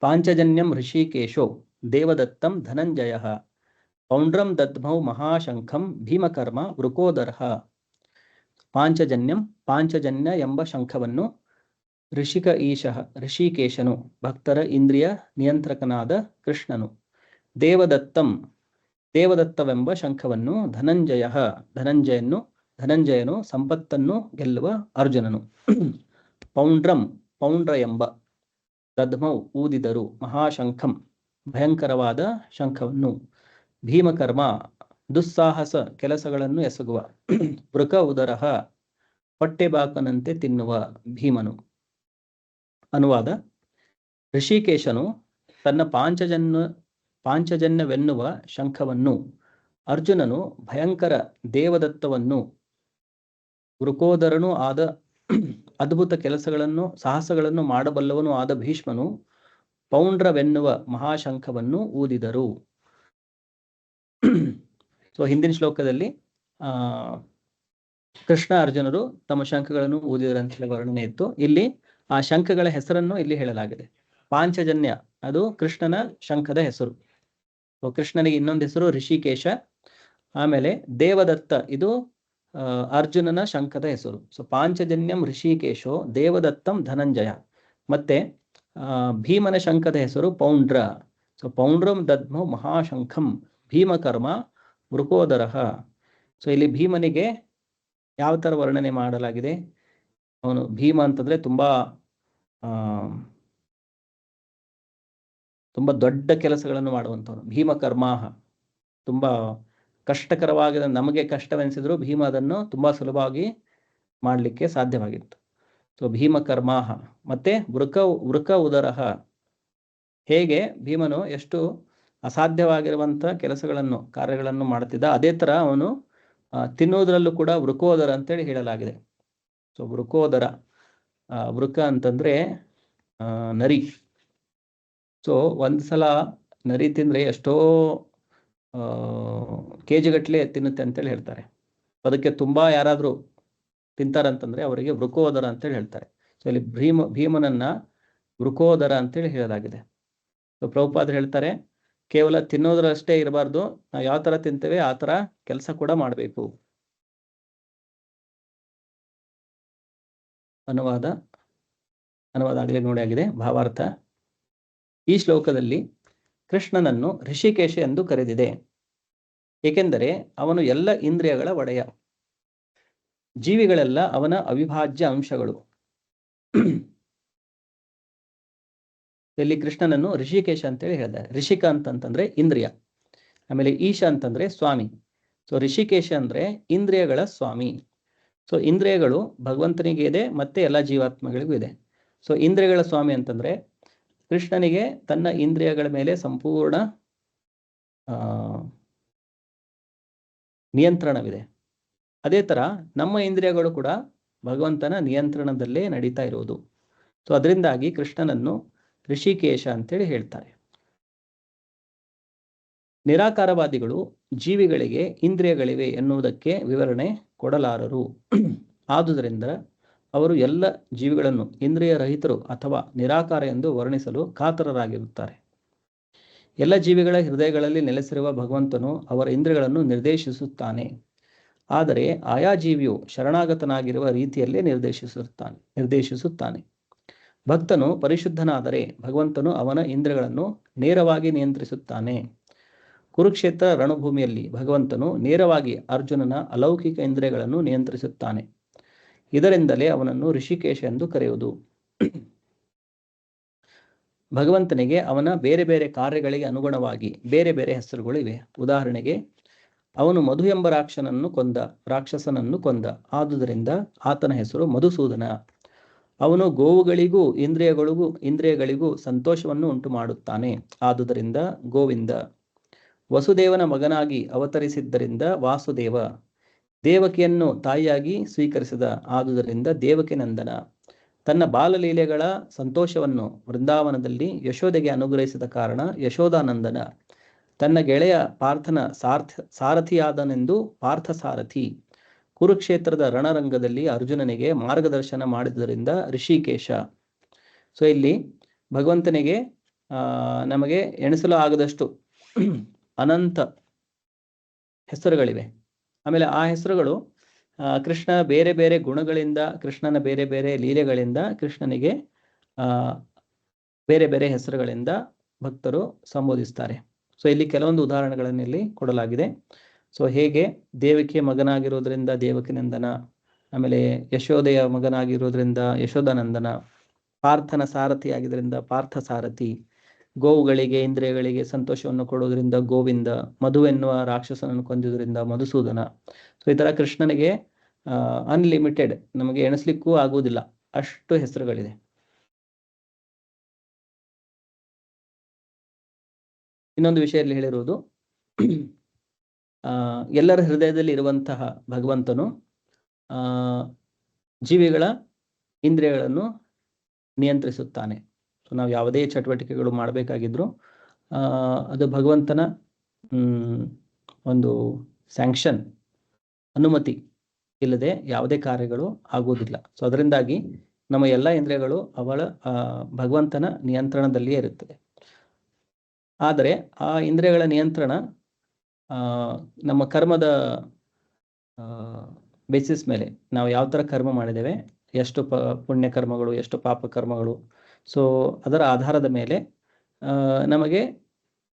ಪಾಂಚಜನ್ಯಂ ಋಷಿಕೇಶೋ ದೇವದತ್ತಂ ಧನಂಜಯ ಪೌಂಡ್ರಂ ದದ್ಮೌ ಮಹಾಶಂಖಂ ಭೀಮಕರ್ಮ ವೃಕೋದರಃ. ಪಾಂಚಜನ್ಯ ಎಂಬ ಶಂಖವನ್ನು ಋಷಿಕೇಶನು ಭಕ್ತರ ಇಂದ್ರಿಯ ನಿಯಂತ್ರಕನಾದ ಕೃಷ್ಣನು, ದೇವದತ್ತವೆಂಬ ಶಂಖವನ್ನು ಧನಂಜಯನು ಸಂಪತ್ತನ್ನು ಗೆಲ್ಲುವ ಅರ್ಜುನನು, ಪೌಂಡ್ರ ಎಂಬ ದದ್ಮೌ ಊದಿದರು ಮಹಾಶಂಖಂ ಭಯಂಕರವಾದ ಶಂಖವನ್ನು, ಭೀಮಕರ್ಮ ದುಸ್ಸಾಹಸ ಕೆಲಸಗಳನ್ನು ಎಸಗುವ, ವೃಕ ಉದರಃ ಹೊಟ್ಟೆಬಾಕನಂತೆ ತಿನ್ನುವ ಭೀಮನು. ಅನುವಾದ: ಋಷಿಕೇಶನು ತನ್ನ ಪಾಂಚಜನ್ಯವೆನ್ನುವ ಶಂಖವನ್ನು, ಅರ್ಜುನನು ಭಯಂಕರ ದೇವದತ್ತವನ್ನು, ವೃಕೋದರನೂ ಆದ ಅದ್ಭುತ ಸಾಹಸಗಳನ್ನು ಮಾಡಬಲ್ಲವನೂ ಆದ ಭೀಷ್ಮನು ಪೌಂಡ್ರವೆನ್ನುವ ಮಹಾಶಂಖವನ್ನು ಊದಿದರು. ಸೊ ಹಿಂದಿನ ಶ್ಲೋಕದಲ್ಲಿ ಕೃಷ್ಣ ಅರ್ಜುನರು ತಮ್ಮ ಶಂಖಗಳನ್ನು ಊದಿದರಂತ ವರ್ಣನೆ ಇತ್ತು. ಇಲ್ಲಿ ಆ ಶಂಖಗಳ ಹೆಸರನ್ನು ಇಲ್ಲಿ ಹೇಳಲಾಗಿದೆ. ಪಾಂಚಜನ್ಯ ಅದು ಕೃಷ್ಣನ ಶಂಖದ ಹೆಸರು. ಸೊ ಕೃಷ್ಣನಿಗೆ ಇನ್ನೊಂದು ಹೆಸರು ಋಷಿಕೇಶ. ಆಮೇಲೆ ದೇವದತ್ತ ಇದು ಅರ್ಜುನನ ಶಂಖದ ಹೆಸರು. ಸೊ ಪಾಂಚಜನ್ಯಂ ಋಷಿಕೇಶೋ ದೇವದತ್ತಂ ಧನಂಜಯ. ಮತ್ತೆ ಭೀಮನ ಶಂಖದ ಹೆಸರು ಪೌಂಡ್ರ. ಸೊ ಪೌಂಡ್ರಂ ದದ್ಮೌ ಮಹಾಶಂಖಂ ಭೀಮಕರ್ಮ ವೃಕೋದರಃ. ಸೊ ಇಲ್ಲಿ ಭೀಮನಿಗೆ ಯಾವ ತರ ವರ್ಣನೆ ಮಾಡಲಾಗಿದೆ? ಅವನು ಭೀಮ ಅಂತಂದ್ರೆ ತುಂಬಾ ದೊಡ್ಡ ಕೆಲಸಗಳನ್ನು ಮಾಡುವಂಥವನು. ಭೀಮಕರ್ಮಾಹ ತುಂಬಾ ಕಷ್ಟಕರವಾದ, ನಮಗೆ ಕಷ್ಟವೆನಿಸಿದ್ರು ಭೀಮ ಅದನ್ನು ತುಂಬಾ ಸುಲಭವಾಗಿ ಮಾಡಲಿಕ್ಕೆ ಸಾಧ್ಯವಾಗಿತ್ತು. ಸೊ ಭೀಮಕರ್ಮಾಹ. ಮತ್ತೆ ವೃಕ ಉದರಃ, ಹೇಗೆ ಭೀಮನು ಎಷ್ಟು ಅಸಾಧ್ಯವಾಗಿರುವಂಥ ಕಾರ್ಯಗಳನ್ನು ಮಾಡುತ್ತಿದ್ದ, ಅದೇ ತರ ಅವನು ತಿನ್ನುವುದರಲ್ಲೂ ಕೂಡ ವೃಕೋದರ ಅಂತೇಳಿ ಹೇಳಲಾಗಿದೆ. ಸೊ ವೃಕೋದರ, ವೃಕ ಅಂತಂದ್ರೆ ನರಿ. ಸೊ ಒಂದ್ಸಲ ನರಿ ತಿಂದ್ರೆ ಎಷ್ಟೋ ಕೆಜಿಗಟ್ಟಲೆ ತಿನ್ನುತ್ತೆ ಅಂತೇಳಿ ಹೇಳ್ತಾರೆ. ಅದಕ್ಕೆ ತುಂಬಾ ಯಾರಾದ್ರೂ ತಿಂತಾರಂತಂದ್ರೆ ಅವರಿಗೆ ವೃಕೋದರ ಅಂತೇಳಿ ಹೇಳ್ತಾರೆ. ಸೊ ಇಲ್ಲಿ ಭೀಮನನ್ನ ವೃಕೋದರ ಅಂತೇಳಿ ಹೇಳಲಾಗಿದೆ. ಸೊ ಪ್ರಭುಪಾದರು ಹೇಳ್ತಾರೆ, ಕೇವಲ ತಿನ್ನೋದ್ರಷ್ಟೇ ಇರಬಾರ್ದು, ನಾವು ಯಾವ ತರ ತಿಂತೇವೆ ಆ ತರ ಕೆಲಸ ಕೂಡ ಮಾಡಬೇಕು. ಅನುವಾದ ಆಗಲೇ ನೋಡಿ ಆಗಿದೆ. ಭಾವಾರ್ಥ: ಈ ಶ್ಲೋಕದಲ್ಲಿ ಕೃಷ್ಣನನ್ನು ಋಷಿಕೇಶ ಎಂದು ಕರೆದಿದೆ, ಏಕೆಂದರೆ ಅವನು ಎಲ್ಲ ಇಂದ್ರಿಯಗಳ ಒಡೆಯ. ಜೀವಿಗಳೆಲ್ಲ ಅವನ ಅವಿಭಾಜ್ಯ ಅಂಶಗಳು. ಇಲ್ಲಿ ಕೃಷ್ಣನನ್ನು ಋಷಿಕೇಶ ಅಂತೇಳಿ ಹೇಳಿದ್ದಾರೆ. ಋಷಿಕ ಅಂತಂತಂದ್ರೆ ಇಂದ್ರಿಯ, ಆಮೇಲೆ ಈಶ ಅಂತಂದ್ರೆ ಸ್ವಾಮಿ. ಸೊ ಋಷಿಕೇಶ ಅಂದ್ರೆ ಇಂದ್ರಿಯಗಳ ಸ್ವಾಮಿ. ಸೊ ಇಂದ್ರಿಯಗಳು ಭಗವಂತನಿಗೆ ಇದೆ, ಮತ್ತೆ ಎಲ್ಲ ಜೀವಾತ್ಮಗಳಿಗೂ ಇದೆ. ಸೊ ಇಂದ್ರಿಯಗಳ ಸ್ವಾಮಿ ಅಂತಂದ್ರೆ ಕೃಷ್ಣನಿಗೆ ತನ್ನ ಇಂದ್ರಿಯಗಳ ಮೇಲೆ ಸಂಪೂರ್ಣ ನಿಯಂತ್ರಣವಿದೆ. ಅದೇ ತರ ನಮ್ಮ ಇಂದ್ರಿಯಗಳು ಕೂಡ ಭಗವಂತನ ನಿಯಂತ್ರಣದಲ್ಲೇ ನಡೀತಾ ಇರುವುದು. ಸೊ ಅದರಿಂದಾಗಿ ಕೃಷ್ಣನನ್ನು ಋಷಿಕೇಶ ಅಂತೇಳಿ ಹೇಳ್ತಾರೆ. ನಿರಾಕಾರವಾದಿಗಳು ಜೀವಿಗಳಿಗೆ ಇಂದ್ರಿಯಗಳಿವೆ ಎನ್ನುವುದಕ್ಕೆ ವಿವರಣೆ ಕೊಡಲಾರರು. ಆದುದರಿಂದ ಅವರು ಎಲ್ಲ ಜೀವಿಗಳನ್ನು ಇಂದ್ರಿಯ ರಹಿತರು ಅಥವಾ ನಿರಾಕಾರ ಎಂದು ವರ್ಣಿಸಲು ಕಾತರರಾಗಿರುತ್ತಾರೆ. ಎಲ್ಲ ಜೀವಿಗಳ ಹೃದಯಗಳಲ್ಲಿ ನೆಲೆಸಿರುವ ಭಗವಂತನು ಅವರ ಇಂದ್ರಿಯಗಳನ್ನು ನಿರ್ದೇಶಿಸುತ್ತಾನೆ. ಆದರೆ ಆಯಾ ಜೀವಿಯು ಶರಣಾಗತನಾಗಿರುವ ರೀತಿಯಲ್ಲೇ ನಿರ್ದೇಶಿಸುತ್ತಾನೆ. ಭಕ್ತನು ಪರಿಶುದ್ಧನಾದರೆ ಭಗವಂತನು ಅವನ ಇಂದ್ರಿಯಗಳನ್ನು ನೇರವಾಗಿ ನಿಯಂತ್ರಿಸುತ್ತಾನೆ. ಕುರುಕ್ಷೇತ್ರ ರಣಭೂಮಿಯಲ್ಲಿ ಭಗವಂತನು ನೇರವಾಗಿ ಅರ್ಜುನನ ಅಲೌಕಿಕ ಇಂದ್ರಿಯಗಳನ್ನು ನಿಯಂತ್ರಿಸುತ್ತಾನೆ. ಇದರಿಂದಲೇ ಅವನನ್ನು ಋಷಿಕೇಶ ಎಂದು ಕರೆಯುವುದು. ಭಗವಂತನಿಗೆ ಅವನ ಬೇರೆ ಬೇರೆ ಕಾರ್ಯಗಳಿಗೆ ಅನುಗುಣವಾಗಿ ಬೇರೆ ಬೇರೆ ಹೆಸರುಗಳು ಇವೆ. ಉದಾಹರಣೆಗೆ, ಅವನು ಮಧು ಎಂಬ ರಾಕ್ಷಸನನ್ನು ಕೊಂದ, ಆದುದರಿಂದ ಆತನ ಹೆಸರು ಮಧುಸೂದನ. ಅವನು ಗೋವುಗಳಿಗೂ ಇಂದ್ರಿಯಗಳಿಗೂ ಸಂತೋಷವನ್ನು ಉಂಟು ಮಾಡುತ್ತಾನೆ, ಆದುದರಿಂದ ಗೋವಿಂದ. ವಸುದೇವನ ಮಗನಾಗಿ ಅವತರಿಸಿದ್ದರಿಂದ ವಾಸುದೇವ. ದೇವಕಿಯನ್ನು ತಾಯಿಯಾಗಿ ಸ್ವೀಕರಿಸಿದ, ಆದುದರಿಂದ ದೇವಕಿ ನಂದನ. ತನ್ನ ಬಾಲಲೀಲೆಗಳ ಸಂತೋಷವನ್ನು ವೃಂದಾವನದಲ್ಲಿ ಯಶೋದೆಗೆ ಅನುಗ್ರಹಿಸಿದ ಕಾರಣ ಯಶೋದಾನಂದನ. ತನ್ನ ಗೆಳೆಯ ಪಾರ್ಥನ ಸಾರಥಿಯಾದನೆಂದು ಪಾರ್ಥಸಾರಥಿ. ಕುರುಕ್ಷೇತ್ರದ ರಣರಂಗದಲ್ಲಿ ಅರ್ಜುನನಿಗೆ ಮಾರ್ಗದರ್ಶನ ಮಾಡಿದ್ದರಿಂದ ಋಷಿಕೇಶ. ಸೊ ಇಲ್ಲಿ ಭಗವಂತನಿಗೆ ನಮಗೆ ಎಣಿಸಲು ಆಗದಷ್ಟು ಅನಂತ ಹೆಸರುಗಳಿವೆ. ಆಮೇಲೆ ಆ ಹೆಸರುಗಳು ಕೃಷ್ಣ ಬೇರೆ ಬೇರೆ ಗುಣಗಳಿಂದ, ಕೃಷ್ಣನ ಬೇರೆ ಬೇರೆ ಲೀಲೆಗಳಿಂದ ಕೃಷ್ಣನಿಗೆ ಬೇರೆ ಬೇರೆ ಹೆಸರುಗಳಿಂದ ಭಕ್ತರು ಸಂಬೋಧಿಸ್ತಾರೆ. ಸೊ ಇಲ್ಲಿ ಕೆಲವೊಂದು ಉದಾಹರಣೆಗಳನ್ನು ಇಲ್ಲಿ ಕೊಡಲಾಗಿದೆ. ಸೊ ಹೇಗೆ ದೇವಕಿಯ ಮಗನಾಗಿರೋದ್ರಿಂದ ದೇವಕಿನಂದನ, ಆಮೇಲೆ ಯಶೋದೆಯ ಮಗನಾಗಿರೋದ್ರಿಂದ ಯಶೋದಾನಂದನ, ಪಾರ್ಥನ ಸಾರಥಿ ಆಗಿದ್ರಿಂದ ಪಾರ್ಥಸಾರಥಿ, ಗೋವುಗಳಿಗೆ ಇಂದ್ರಿಯಗಳಿಗೆ ಸಂತೋಷವನ್ನು ಕೊಡೋದ್ರಿಂದ ಗೋವಿಂದ, ಮಧು ಎನ್ನುವ ರಾಕ್ಷಸನನ್ನು ಕೊಂದಿದ್ರಿಂದ ಮಧುಸೂದನ. ಸೊ ಈ ತರ ಕೃಷ್ಣನಿಗೆ ಅನ್ಲಿಮಿಟೆಡ್, ನಮಗೆ ಎಣಿಸ್ಲಿಕ್ಕೂ ಆಗುವುದಿಲ್ಲ ಅಷ್ಟು ಹೆಸರುಗಳಿದೆ. ಇನ್ನೊಂದು ವಿಷಯದಲ್ಲಿ ಹೇಳಿರುವುದು, ಎಲ್ಲರ ಹೃದಯದಲ್ಲಿ ಇರುವಂತಹ ಭಗವಂತನು ಜೀವಿಗಳ ಇಂದ್ರಿಯಗಳನ್ನು ನಿಯಂತ್ರಿಸುತ್ತಾನೆ. ಸೊ ನಾವು ಯಾವುದೇ ಚಟುವಟಿಕೆಗಳು ಮಾಡಬೇಕಾಗಿದ್ರು ಅದು ಭಗವಂತನ ಒಂದು ಸ್ಯಾಂಕ್ಷನ್, ಅನುಮತಿ ಇಲ್ಲದೆ ಯಾವುದೇ ಕಾರ್ಯಗಳು ಆಗುವುದಿಲ್ಲ. ಸೊ ಅದರಿಂದಾಗಿ ನಮ್ಮ ಎಲ್ಲ ಇಂದ್ರಿಯಗಳು ಭಗವಂತನ ನಿಯಂತ್ರಣದಲ್ಲಿಯೇ ಇರುತ್ತದೆ. ಆದರೆ ಆ ಇಂದ್ರಿಯಗಳ ನಿಯಂತ್ರಣ ನಮ್ಮ ಕರ್ಮದ ಬೇಸಿಸ್ ಮೇಲೆ, ನಾವು ಯಾವ ಥರ ಕರ್ಮ ಮಾಡಿದ್ದೇವೆ, ಎಷ್ಟು ಪುಣ್ಯ ಕರ್ಮಗಳು, ಎಷ್ಟು ಪಾಪ ಕರ್ಮಗಳು, ಸೊ ಅದರ ಆಧಾರದ ಮೇಲೆ ನಮಗೆ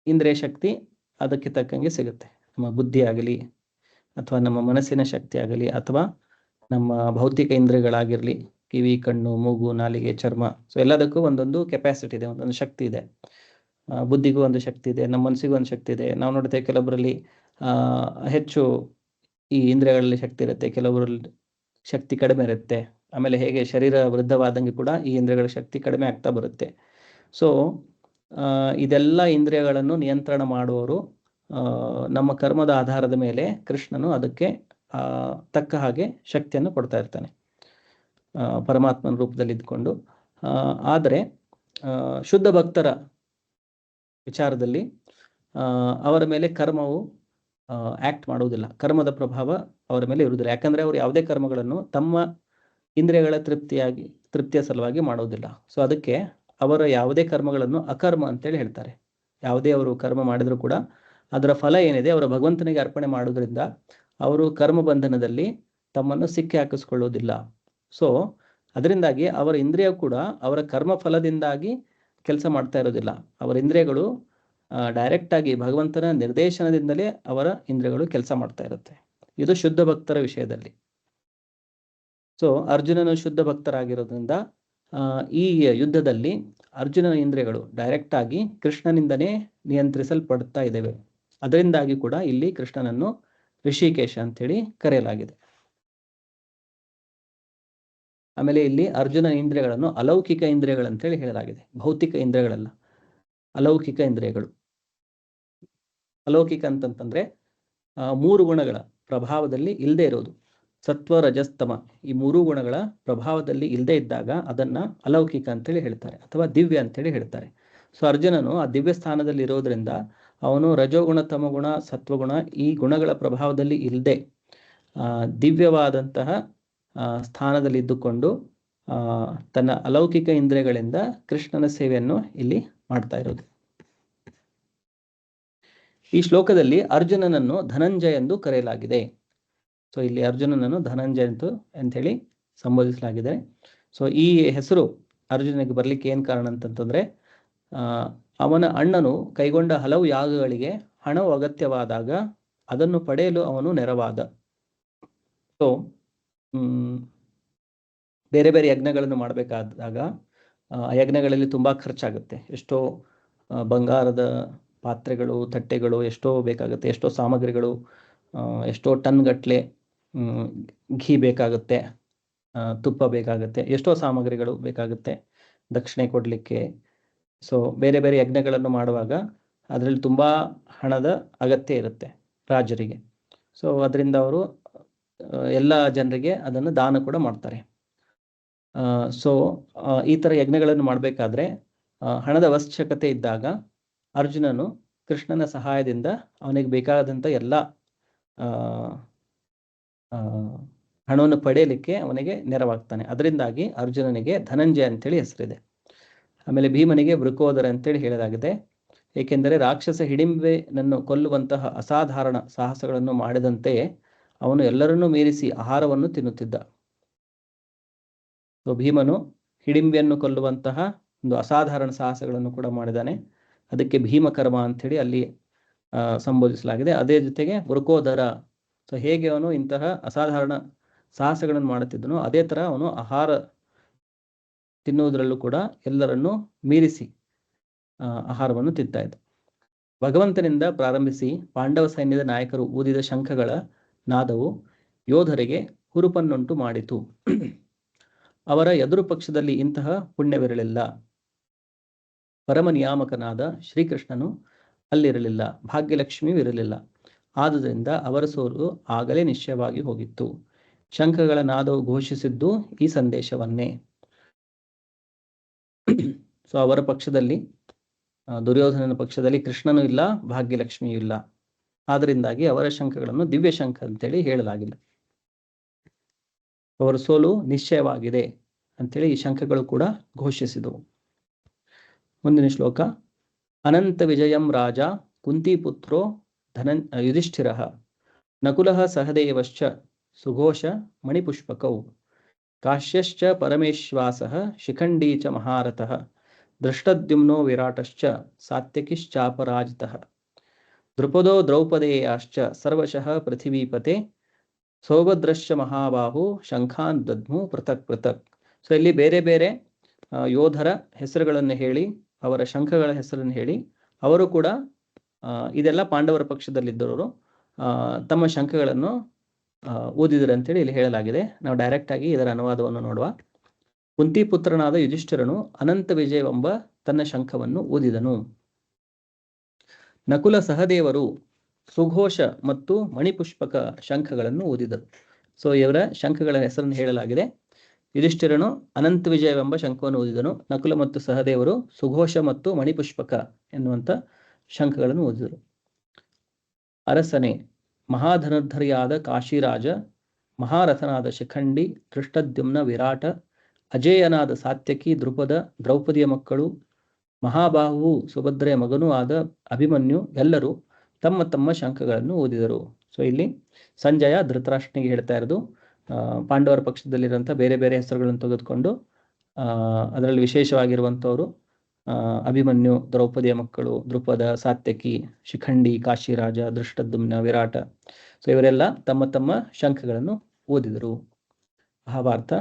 ಇಂದ್ರಿಯ ಶಕ್ತಿ ಅದಕ್ಕೆ ತಕ್ಕಂಗೆ ಸಿಗುತ್ತೆ. ನಮ್ಮ ಬುದ್ಧಿ ಆಗಲಿ, ಅಥವಾ ನಮ್ಮ ಮನಸ್ಸಿನ ಶಕ್ತಿ ಆಗಲಿ, ಅಥವಾ ನಮ್ಮ ಭೌತಿಕ ಇಂದ್ರಿಯಗಳಾಗಿರಲಿ, ಕಿವಿ, ಕಣ್ಣು, ಮೂಗು, ನಾಲಿಗೆ, ಚರ್ಮ, ಸೊ ಎಲ್ಲದಕ್ಕೂ ಒಂದೊಂದು ಕೆಪಾಸಿಟಿ ಇದೆ, ಒಂದೊಂದು ಶಕ್ತಿ ಇದೆ. ಬುದ್ಧಿಗೂ ಒಂದು ಶಕ್ತಿ ಇದೆ, ನಮ್ಮ ಮನಸ್ಸಿಗೂ ಒಂದು ಶಕ್ತಿ ಇದೆ. ನಾವು ನೋಡ್ತೇವೆ ಕೆಲವರಲ್ಲಿ ಹೆಚ್ಚು ಈ ಇಂದ್ರಿಯಗಳಲ್ಲಿ ಶಕ್ತಿ ಇರುತ್ತೆ, ಕೆಲವರಲ್ಲಿ ಶಕ್ತಿ ಕಡಿಮೆ ಇರುತ್ತೆ. ಆಮೇಲೆ ಹೇಗೆ ಶರೀರ ವೃದ್ಧವಾದಂಗೆ ಕೂಡ ಈ ಇಂದ್ರಿಯಗಳ ಶಕ್ತಿ ಕಡಿಮೆ ಆಗ್ತಾ ಬರುತ್ತೆ. ಸೊ ಇದೆಲ್ಲ ಇಂದ್ರಿಯಗಳನ್ನು ನಿಯಂತ್ರಣ ಮಾಡುವವರು ನಮ್ಮ ಕರ್ಮದ ಆಧಾರದ ಮೇಲೆ ಕೃಷ್ಣನು ಅದಕ್ಕೆ ತಕ್ಕ ಹಾಗೆ ಶಕ್ತಿಯನ್ನು ಕೊಡ್ತಾ ಇರ್ತಾನೆ. ಪರಮಾತ್ಮನ ರೂಪದಲ್ಲಿ ಇದ್ಕೊಂಡು. ಆದರೆ ಶುದ್ಧ ಭಕ್ತರ ವಿಚಾರದಲ್ಲಿ ಅವರ ಮೇಲೆ ಕರ್ಮವು ಆಕ್ಟ್ ಮಾಡುವುದಿಲ್ಲ, ಕರ್ಮದ ಪ್ರಭಾವ ಅವರ ಮೇಲೆ ಇರುವುದಿಲ್ಲ. ಯಾಕಂದರೆ ಅವರು ಯಾವುದೇ ಕರ್ಮಗಳನ್ನು ತಮ್ಮ ಇಂದ್ರಿಯಗಳ ತೃಪ್ತಿಯ ಸಲುವಾಗಿ ಮಾಡುವುದಿಲ್ಲ. ಸೊ ಅದಕ್ಕೆ ಅವರ ಯಾವುದೇ ಕರ್ಮಗಳನ್ನು ಅಕರ್ಮ ಅಂತೇಳಿ ಹೇಳ್ತಾರೆ. ಯಾವುದೇ ಅವರು ಕರ್ಮ ಮಾಡಿದರೂ ಕೂಡ ಅದರ ಫಲ ಏನಿದೆ ಅವರ ಭಗವಂತನಿಗೆ ಅರ್ಪಣೆ ಮಾಡೋದ್ರಿಂದ ಅವರು ಕರ್ಮ ಬಂಧನದಲ್ಲಿ ತಮ್ಮನ್ನು ಸಿಕ್ಕಿ ಹಾಕಿಸ್ಕೊಳ್ಳೋದಿಲ್ಲ. ಸೊ ಅದರಿಂದಾಗಿ ಅವರ ಇಂದ್ರಿಯ ಕೂಡ ಅವರ ಕರ್ಮ ಫಲದಿಂದಾಗಿ ಕೆಲಸ ಮಾಡ್ತಾ ಇರೋದಿಲ್ಲ. ಅವರ ಇಂದ್ರಿಯಗಳು ಡೈರೆಕ್ಟ್ ಆಗಿ ಭಗವಂತನ ನಿರ್ದೇಶನದಿಂದಲೇ ಅವರ ಇಂದ್ರಿಯಗಳು ಕೆಲಸ ಮಾಡ್ತಾ ಇರುತ್ತೆ. ಇದು ಶುದ್ಧ ಭಕ್ತರ ವಿಷಯದಲ್ಲಿ. ಸೊ ಅರ್ಜುನನು ಶುದ್ಧ ಭಕ್ತರಾಗಿರೋದ್ರಿಂದ ಈ ಯುದ್ಧದಲ್ಲಿ ಅರ್ಜುನನ ಇಂದ್ರಿಯಗಳು ಡೈರೆಕ್ಟ್ ಆಗಿ ಕೃಷ್ಣನಿಂದನೇ ನಿಯಂತ್ರಿಸಲ್ಪಡ್ತಾ ಇದ್ದೇವೆ. ಅದರಿಂದಾಗಿ ಕೂಡ ಇಲ್ಲಿ ಕೃಷ್ಣನನ್ನು ಋಷಿಕೇಶ ಅಂತೇಳಿ ಕರೆಯಲಾಗಿದೆ. ಆಮೇಲೆ ಇಲ್ಲಿ ಅರ್ಜುನನ ಇಂದ್ರಿಯಗಳನ್ನು ಅಲೌಕಿಕ ಇಂದ್ರಿಯಗಳಂತೇಳಿ ಹೇಳಲಾಗಿದೆ. ಭೌತಿಕ ಇಂದ್ರಿಯಗಳಲ್ಲ, ಅಲೌಕಿಕ ಇಂದ್ರಿಯಗಳು. ಅಲೌಕಿಕ ಅಂತಂತಂದ್ರೆ 3 ಗುಣಗಳ ಪ್ರಭಾವದಲ್ಲಿ ಇಲ್ಲದೆ ಇರೋದು. ಸತ್ವ, ರಜಸ್ತಮ ಈ 3 ಗುಣಗಳ ಪ್ರಭಾವದಲ್ಲಿ ಇಲ್ಲದೆ ಇದ್ದಾಗ ಅದನ್ನ ಅಲೌಕಿಕ ಅಂತೇಳಿ ಹೇಳ್ತಾರೆ, ಅಥವಾ ದಿವ್ಯ ಅಂತೇಳಿ ಹೇಳ್ತಾರೆ. ಸೊ ಅರ್ಜುನನು ಆ ದಿವ್ಯ ಸ್ಥಾನದಲ್ಲಿ ಇರೋದ್ರಿಂದ ಅವನು ರಜೋಗುಣ, ತಮಗುಣ, ಸತ್ವಗುಣ ಈ ಗುಣಗಳ ಪ್ರಭಾವದಲ್ಲಿ ಇಲ್ಲದೆ ದಿವ್ಯವಾದಂತಹ ಸ್ಥಾನದಲ್ಲಿ ಇದ್ದುಕೊಂಡು ತನ್ನ ಅಲೌಕಿಕ ಇಂದ್ರಿಯಗಳಿಂದ ಕೃಷ್ಣನ ಸೇವೆಯನ್ನು ಇಲ್ಲಿ ಮಾಡ್ತಾ ಇರೋದು. ಈ ಶ್ಲೋಕದಲ್ಲಿ ಅರ್ಜುನನನ್ನು ಧನಂಜಯ ಎಂದು ಕರೆಯಲಾಗಿದೆ. ಸೊ ಇಲ್ಲಿ ಅರ್ಜುನನನ್ನು ಧನಂಜಯ ಅಂತೇಳಿ ಸಂಬೋಧಿಸಲಾಗಿದೆ. ಸೊ ಈ ಹೆಸರು ಅರ್ಜುನನಿಗೆ ಬರ್ಲಿಕ್ಕೆ ಏನು ಕಾರಣ ಅಂತಂತಂದ್ರೆ ಅವನ ಅಣ್ಣನು ಕೈಗೊಂಡ ಹಲವು ಯಾಗಗಳಿಗೆ ಹಣವು ಅಗತ್ಯವಾದಾಗ ಅದನ್ನು ಪಡೆಯಲು ಅವನು ನೆರವಾದ. ಸೊ ಬೇರೆ ಬೇರೆ ಯಜ್ಞಗಳನ್ನು ಮಾಡಬೇಕಾದಾಗ ಆ ಯಜ್ಞಗಳಲ್ಲಿ ತುಂಬಾ ಖರ್ಚಾಗುತ್ತೆ. ಎಷ್ಟೋ ಬಂಗಾರದ ಪಾತ್ರೆಗಳು, ತಟ್ಟೆಗಳು ಎಷ್ಟೋ ಬೇಕಾಗುತ್ತೆ, ಎಷ್ಟೋ ಸಾಮಗ್ರಿಗಳು, ಎಷ್ಟೋ ಟನ್ ಗಟ್ಟಲೆ ಘೀ ಬೇಕಾಗುತ್ತೆ, ತುಪ್ಪ ಬೇಕಾಗುತ್ತೆ, ಎಷ್ಟೋ ಸಾಮಗ್ರಿಗಳು ಬೇಕಾಗುತ್ತೆ ದಕ್ಷಿಣೆ ಕೊಡಲಿಕ್ಕೆ. ಸೊ ಬೇರೆ ಬೇರೆ ಯಜ್ಞಗಳನ್ನು ಮಾಡುವಾಗ ಅದರಲ್ಲಿ ತುಂಬ ಹಣದ ಅಗತ್ಯ ಇರುತ್ತೆ ರಾಜರಿಗೆ. ಸೊ ಅದರಿಂದ ಅವರು ಎಲ್ಲ ಜನರಿಗೆ ಅದನ್ನು ದಾನ ಕೂಡ ಮಾಡ್ತಾರೆ. ಸೊ ಈ ಥರ ಯಜ್ಞಗಳನ್ನು ಮಾಡಬೇಕಾದ್ರೆ ಹಣದ ಅವಶ್ಯಕತೆ ಇದ್ದಾಗ ಅರ್ಜುನನು ಕೃಷ್ಣನ ಸಹಾಯದಿಂದ ಅವನಿಗೆ ಬೇಕಾದಂಥ ಎಲ್ಲ ಹಣವನ್ನು ಪಡೆಯಲಿಕ್ಕೆ ಅವನಿಗೆ ನೆರವಾಗ್ತಾನೆ. ಅದರಿಂದಾಗಿ ಅರ್ಜುನನಿಗೆ ಧನಂಜಯ ಅಂತೇಳಿ ಹೆಸರಿದೆ. ಆಮೇಲೆ ಭೀಮನಿಗೆ ವೃಕೋದರ ಅಂತೇಳಿ ಹೇಳಲಾಗಿದೆ. ಏಕೆಂದರೆ ರಾಕ್ಷಸ ಹಿಡಿಂಬೆನನ್ನು ಕೊಲ್ಲುವಂತಹ ಅಸಾಧಾರಣ ಸಾಹಸಗಳನ್ನು ಮಾಡಿದಂತೆಯೇ ಅವನು ಎಲ್ಲರನ್ನೂ ಮೀರಿಸಿ ಆಹಾರವನ್ನು ತಿನ್ನುತ್ತಿದ್ದ. ಸೊ ಭೀಮನು ಹಿಡಿಂಬೆಯನ್ನು ಕೊಲ್ಲುವಂತಹ ಒಂದು ಅಸಾಧಾರಣ ಸಾಹಸಗಳನ್ನು ಕೂಡ ಮಾಡಿದ್ದಾನೆ. ಅದಕ್ಕೆ ಭೀಮಕರ್ಮ ಅಂಥೇಳಿ ಅಲ್ಲಿ ಸಂಬೋಧಿಸಲಾಗಿದೆ. ಅದೇ ಜೊತೆಗೆ ವೃಕೋದರ. ಸೊ ಹೇಗೆ ಅವನು ಇಂತಹ ಅಸಾಧಾರಣ ಸಾಹಸಗಳನ್ನು ಮಾಡುತ್ತಿದ್ದನೋ ಅದೇ ಥರ ಅವನು ಆಹಾರ ತಿನ್ನುವುದರಲ್ಲೂ ಕೂಡ ಎಲ್ಲರನ್ನೂ ಮೀರಿಸಿ ಆಹಾರವನ್ನು ತಿಂತಾ ಇದ್ದ. ಭಗವಂತನಿಂದ ಪ್ರಾರಂಭಿಸಿ ಪಾಂಡವ ಸೈನ್ಯದ ನಾಯಕರು ಊದಿದ ಶಂಖಗಳ ನಾದವು ಯೋಧರಿಗೆ ಹುರುಪನ್ನುಂಟು ಮಾಡಿತು. ಅವರ ಎದುರು ಪಕ್ಷದಲ್ಲಿ ಇಂತಹ ಪುಣ್ಯವಿರಲಿಲ್ಲ. ಪರಮ ನಿಯಾಮಕನಾದ ಶ್ರೀಕೃಷ್ಣನು ಅಲ್ಲಿರಲಿಲ್ಲ, ಭಾಗ್ಯಲಕ್ಷ್ಮಿಯೂ ಇರಲಿಲ್ಲ. ಆದುದರಿಂದ ಅವರ ಸೋಲು ಆಗಲೇ ನಿಶ್ಚಯವಾಗಿ ಹೋಗಿತ್ತು. ಶಂಖಗಳ ನಾದವು ಘೋಷಿಸಿದ್ದು ಈ ಸಂದೇಶವನ್ನೇ. ಸೊ ಅವರ ಪಕ್ಷದಲ್ಲಿ, ದುರ್ಯೋಧನನ ಪಕ್ಷದಲ್ಲಿ ಕೃಷ್ಣನೂ ಇಲ್ಲ, ಭಾಗ್ಯಲಕ್ಷ್ಮಿಯೂ ಇಲ್ಲ. ಆದ್ದರಿಂದಾಗಿ ಅವರ ಶಂಖಗಳನ್ನು ದಿವ್ಯ ಶಂಖ ಅಂತೇಳಿ ಹೇಳಲಾಗಿಲ್ಲ. ಅವರ ಸೋಲು ನಿಶ್ಚಯವಾಗಿದೆ ಅಂತೇಳಿ ಈ ಶಂಖಗಳು ಕೂಡ ಘೋಷಿಸಿದವು. ಮುಂದಿನ ಶ್ಲೋಕ. ಅನಂತ ವಿಜಯಂ ರಾಜ ಕುಂತಿಪುತ್ರೋ ಯುಧಿಷ್ಠಿರಃ ನಕುಲಃ ಸಹದೇವಶ್ಚ ಸುಘೋಷ ಮಣಿಪುಷ್ಪಕೌ ಕಾಶ್ಯಶ್ಚ ಪರಮೇಶ್ವಾಸಃ ಶಿಖಂಡೀ ಚ ಮಹಾರಥಃ ದೃಷ್ಟದ್ಯುಮ್ನೋ ವಿರಾಟಶ್ಚ ಸಾತ್ಯಕಿಶ್ಚಾಪರಾಜಿತಃ ದೃಪದೋ ದ್ರೌಪದೇಯಾಶ್ಚ ಸರ್ವಶಃ ಪೃಥಿವೀಪತೆ ಸೌಭದ್ರಶ್ಚ ಮಹಾಬಾಹು ಶಂಖಾನ್ ದದ್ಮು ಪೃಥಕ್ ಪೃಥಕ್. ಸೊ ಇಲ್ಲಿ ಬೇರೆ ಬೇರೆ ಯೋಧರ ಹೆಸರುಗಳನ್ನು ಹೇಳಿ, ಅವರ ಶಂಖಗಳ ಹೆಸರನ್ನು ಹೇಳಿ, ಅವರು ಕೂಡ ಇದೆಲ್ಲ ಪಾಂಡವರ ಪಕ್ಷದಲ್ಲಿದ್ದವರು ತಮ್ಮ ಶಂಖಗಳನ್ನು ಊದಿದರು ಅಂತೇಳಿ ಇಲ್ಲಿ ಹೇಳಲಾಗಿದೆ. ನಾವು ಡೈರೆಕ್ಟ್ ಆಗಿ ಇದರ ಅನುವಾದವನ್ನು ನೋಡುವ. ಕುಂತಿಪುತ್ರನಾದ ಯುಧಿಷ್ಠಿರನು ಅನಂತ ವಿಜಯವೆಂಬ ತನ್ನ ಶಂಖವನ್ನು ಊದಿದನು. ನಕುಲ ಸಹದೇವರು ಸುಘೋಷ ಮತ್ತು ಮಣಿಪುಷ್ಪಕ ಶಂಖಗಳನ್ನು ಊದಿದರು. ಸೊ ಇವರ ಶಂಖಗಳ ಹೆಸರನ್ನು ಹೇಳಲಾಗಿದೆ. ಯುಧಿಷ್ಠಿರನು ಅನಂತ ವಿಜಯವೆಂಬ ಶಂಖವನ್ನು ಊದಿದನು. ನಕುಲ ಮತ್ತು ಸಹದೇವರು ಸುಘೋಷ ಮತ್ತು ಮಣಿಪುಷ್ಪಕ ಎನ್ನುವಂಥ ಶಂಖಗಳನ್ನು ಊದಿದರು. ಅರಸನೇ, ಮಹಾಧನುರ್ಧರಿಯಾದ ಕಾಶಿರಾಜ, ಮಹಾರಥನಾದ ಶಿಖಂಡಿ, ದೃಷ್ಟದ್ಯುಮ್ನ, ವಿರಾಟ, ಅಜೇಯನಾದ ಸಾತ್ಯಕಿ, ದ್ರುಪದ, ದ್ರೌಪದಿಯ ಮಕ್ಕಳು, ಮಹಾಬಾಹುವು ಸುಭದ್ರೆಯ ಮಗನೂ ಆದ ಅಭಿಮನ್ಯು ಎಲ್ಲರೂ ತಮ್ಮ ತಮ್ಮ ಶಂಖಗಳನ್ನು ಊದಿದರು. ಸೊ ಇಲ್ಲಿ ಸಂಜಯ ಧೃತರಾಷ್ಟ್ರನಿಗೆ ಹೇಳ್ತಾ ಇರೋದು ಪಾಂಡವರ ಪಕ್ಷದಲ್ಲಿರುವಂಥ ಬೇರೆ ಬೇರೆ ಹೆಸರುಗಳನ್ನು ತೆಗೆದುಕೊಂಡು ಅದರಲ್ಲಿ ವಿಶೇಷವಾಗಿರುವಂಥವರು ಅಭಿಮನ್ಯು, ದ್ರೌಪದಿಯ ಮಕ್ಕಳು, ದ್ರುಪದ, ಸಾತ್ಯಕಿ, ಶಿಖಂಡಿ, ಕಾಶಿರಾಜ, ದೃಷ್ಟದ್ಯುಮ್ನ, ವಿರಾಟ. ಸೊ ಇವರೆಲ್ಲ ತಮ್ಮ ತಮ್ಮ ಶಂಖಗಳನ್ನು ಊದಿದರು. ಮಹಾಭಾರತ.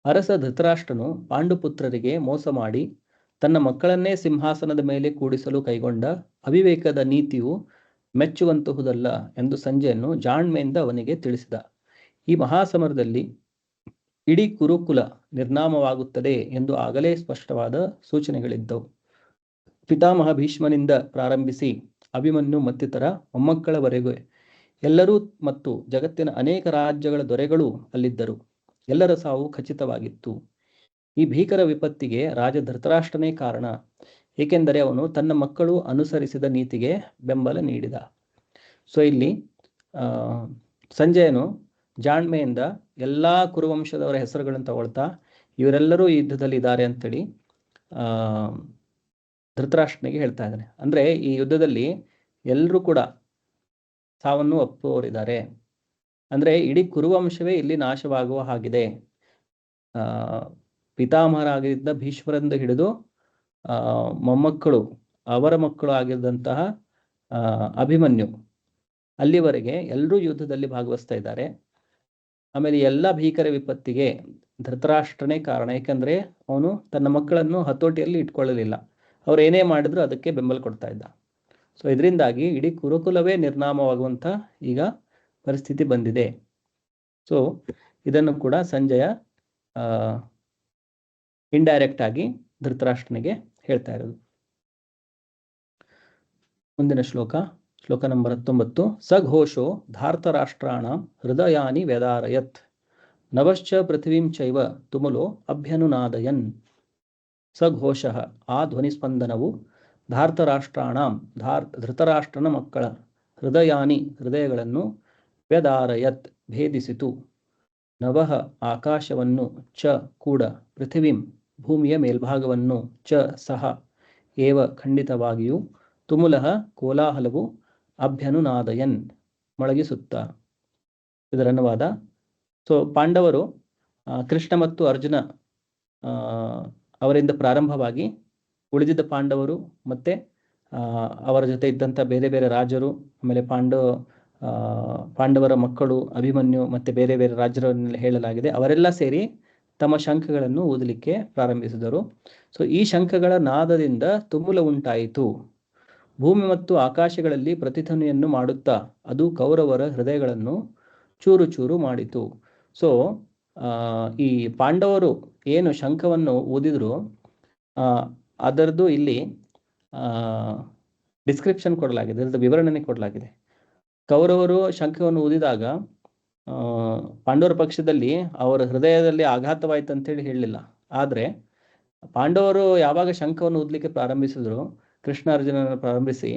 ಅರಸ ಧೃತರಾಷ್ಟ್ರನು ಪಾಂಡುಪುತ್ರರಿಗೆ ಮೋಸ ಮಾಡಿ ತನ್ನ ಮಕ್ಕಳನ್ನೇ ಸಿಂಹಾಸನದ ಮೇಲೆ ಕೂಡಿಸಲು ಕೈಗೊಂಡ ಅವಿವೇಕದ ನೀತಿಯು ಮೆಚ್ಚುವಂತಹುದಲ್ಲ ಎಂದು ಸಂಜೆಯನ್ನು ಜಾಣ್ಮೆಯಿಂದ ಅವನಿಗೆ ತಿಳಿಸಿದ. ಈ ಮಹಾಸಮರದಲ್ಲಿ ಇಡೀ ಕುರುಕುಲ ನಿರ್ನಾಮವಾಗುತ್ತದೆ ಎಂದು ಆಗಲೇ ಸ್ಪಷ್ಟವಾದ ಸೂಚನೆಗಳಿದ್ದವು. ಪಿತಾಮಹ ಭೀಷ್ಮನಿಂದ ಪ್ರಾರಂಭಿಸಿ ಅಭಿಮನ್ಯು ಮತ್ತಿತರ ಮೊಮ್ಮಕ್ಕಳವರೆಗೂ ಎಲ್ಲರೂ ಮತ್ತು ಜಗತ್ತಿನ ಅನೇಕ ರಾಜ್ಯಗಳ ದೊರೆಗಳು ಅಲ್ಲಿದ್ದರು. ಎಲ್ಲರ ಸಾವು ಖಚಿತವಾಗಿತ್ತು. ಈ ಭೀಕರ ವಿಪತ್ತಿಗೆ ರಾಜ ಧೃತರಾಷ್ಟ್ರನೇ ಕಾರಣ, ಏಕೆಂದರೆ ಅವನು ತನ್ನ ಮಕ್ಕಳು ಅನುಸರಿಸಿದ ನೀತಿಗೆ ಬೆಂಬಲ ನೀಡಿದ. ಸೊ ಇಲ್ಲಿ ಸಂಜಯನು ಜಾಣ್ಮೆಯಿಂದ ಎಲ್ಲ ಕುರುವಂಶದವರ ಹೆಸರುಗಳನ್ನು ತಗೊಳ್ತಾ ಇವರೆಲ್ಲರೂ ಈ ಯುದ್ಧದಲ್ಲಿ ಇದ್ದಾರೆ ಅಂತೇಳಿ ಧೃತರಾಷ್ಟ್ರನಿಗೆ ಹೇಳ್ತಾ ಇದ್ದಾನೆ. ಅಂದರೆ ಈ ಯುದ್ಧದಲ್ಲಿ ಎಲ್ಲರೂ ಕೂಡ ಸಾವನ್ನು ಒಪ್ಪುವವರಿದ್ದಾರೆ. ಅಂದರೆ ಇಡೀ ಕುರುವಂಶವೇ ಇಲ್ಲಿ ನಾಶವಾಗುವ ಹಾಗಿದೆ. ಪಿತಾಮಹರಾಗಿದ್ದ ಭೀಷ್ಮರಿಂದ ಹಿಡಿದು ಮೊಮ್ಮಕ್ಕಳು, ಅವರ ಮಕ್ಕಳು ಆಗಿದ್ದಂತಹ ಅಭಿಮನ್ಯು ಅಲ್ಲಿವರೆಗೆ ಎಲ್ಲರೂ ಯುದ್ಧದಲ್ಲಿ ಭಾಗವಹಿಸ್ತಾ ಇದ್ದಾರೆ. ಆಮೇಲೆ ಎಲ್ಲ ಭೀಕರ ವಿಪತ್ತಿಗೆ ಧೃತರಾಷ್ಟ್ರನೇ ಕಾರಣ, ಏಕೆಂದರೆ ಅವನು ತನ್ನ ಮಕ್ಕಳನ್ನು ಹತೋಟಿಯಲ್ಲಿ ಇಟ್ಕೊಳ್ಳಲಿಲ್ಲ. ಅವ್ರು ಏನೇ ಮಾಡಿದ್ರು ಅದಕ್ಕೆ ಬೆಂಬಲ ಕೊಡ್ತಾ ಇದ್ದ. ಸೊ ಇದರಿಂದಾಗಿ ಇಡೀ ಕುರುಕುಲವೇ ನಿರ್ನಾಮವಾಗುವಂಥ ಈಗ ಪರಿಸ್ಥಿತಿ ಬಂದಿದೆ. ಸೊ ಇದನ್ನು ಕೂಡ ಸಂಜಯ ಇಂಡೈರೆಕ್ಟ್ ಆಗಿ ಧೃತರಾಷ್ಟ್ರನಿಗೆ ಹೇಳ್ತಾ ಇರೋದು. ಮುಂದಿನ ಶ್ಲೋಕ ನಂಬರ್ 19. ಸಘೋಷೋ ಧಾರ್ತರಾಷ್ಟ್ರಾಣ ಹೃದಯಾನಿ ವ್ಯದಾರಯತ್ ನವಶ್ಚ ಪೃಥ್ವೀಂ ಚೈವ ತುಮುಲೋ ಅಭ್ಯನುನಾದಯನ್. ಸಘೋಷಃ ಆ ಧ್ವನಿಸ್ಪಂದನವು ಧಾರ್ತರಾಷ್ಟ್ರಾಣಾಂ ಧೃತರಾಷ್ಟ್ರನ ಮಕ್ಕಳ ಹೃದಯಾನಿ ಹೃದಯಗಳನ್ನು ವ್ಯದಾರಯತ್ ಭೇದಿಸಿತು. ನವಃ ಆಕಾಶವನ್ನು, ಚ ಕೂಡ, ಪೃಥಿವೀಂ ಭೂಮಿಯ ಮೇಲ್ಭಾಗವನ್ನು, ಚ ಸಹ ಏವ ಖಂಡಿತವಾಗಿಯೂ, ತುಮುಲಃ ಕೋಲಾಹಲವು, ಅಭ್ಯನುನಾದಯನ್ ಮೊಳಗಿಸುತ್ತ. ಇದರ ಅನುವಾದ. ಸೊ ಪಾಂಡವರು ಕೃಷ್ಣ ಮತ್ತು ಅರ್ಜುನ ಅವರಿಂದ ಪ್ರಾರಂಭವಾಗಿ ಉಳಿದಿದ್ದ ಪಾಂಡವರು ಮತ್ತೆ ಅವರ ಜೊತೆ ಇದ್ದಂಥ ಬೇರೆ ಬೇರೆ ರಾಜರು, ಆಮೇಲೆ ಪಾಂಡವರ ಮಕ್ಕಳು ಅಭಿಮನ್ಯು ಮತ್ತೆ ಬೇರೆ ಬೇರೆ ರಾಜರನ್ನೆಲ್ಲ ಹೇಳಲಾಗಿದೆ, ಅವರೆಲ್ಲ ಸೇರಿ ತಮ್ಮ ಶಂಖಗಳನ್ನು ಊದಲಿಕ್ಕೆ ಪ್ರಾರಂಭಿಸಿದರು. ಸೊ ಈ ಶಂಖಗಳ ನಾದದಿಂದ ತುಮುಲ ಉಂಟಾಯಿತು. ಭೂಮಿ ಮತ್ತು ಆಕಾಶಗಳಲ್ಲಿ ಪ್ರತಿಧ್ವನಿಯನ್ನು ಮಾಡುತ್ತಾ ಅದು ಕೌರವರ ಹೃದಯಗಳನ್ನು ಚೂರು ಚೂರು ಮಾಡಿತು. ಸೊ ಈ ಪಾಂಡವರು ಏನು ಶಂಖವನ್ನು ಊದಿದ್ರು ಅದರದ್ದು ಇಲ್ಲಿ ಡಿಸ್ಕ್ರಿಪ್ಷನ್ ಕೊಡಲಾಗಿದೆ, ಅದರ ವಿವರಣೆ ಕೊಡಲಾಗಿದೆ. ಕೌರವರು ಶಂಖವನ್ನು ಊದಿದಾಗ ಪಾಂಡವರ ಪಕ್ಷದಲ್ಲಿ ಅವರ ಹೃದಯದಲ್ಲಿ ಆಘಾತವಾಯಿತು ಅಂತೇಳಿ ಹೇಳಲಿಲ್ಲ. ಆದರೆ ಪಾಂಡವರು ಯಾವಾಗ ಶಂಖವನ್ನು ಊದಲಿಕ್ಕೆ ಪ್ರಾರಂಭಿಸಿದ್ರು, ಕೃಷ್ಣ ಅರ್ಜುನನ ಪ್ರಾರಂಭಿಸಿ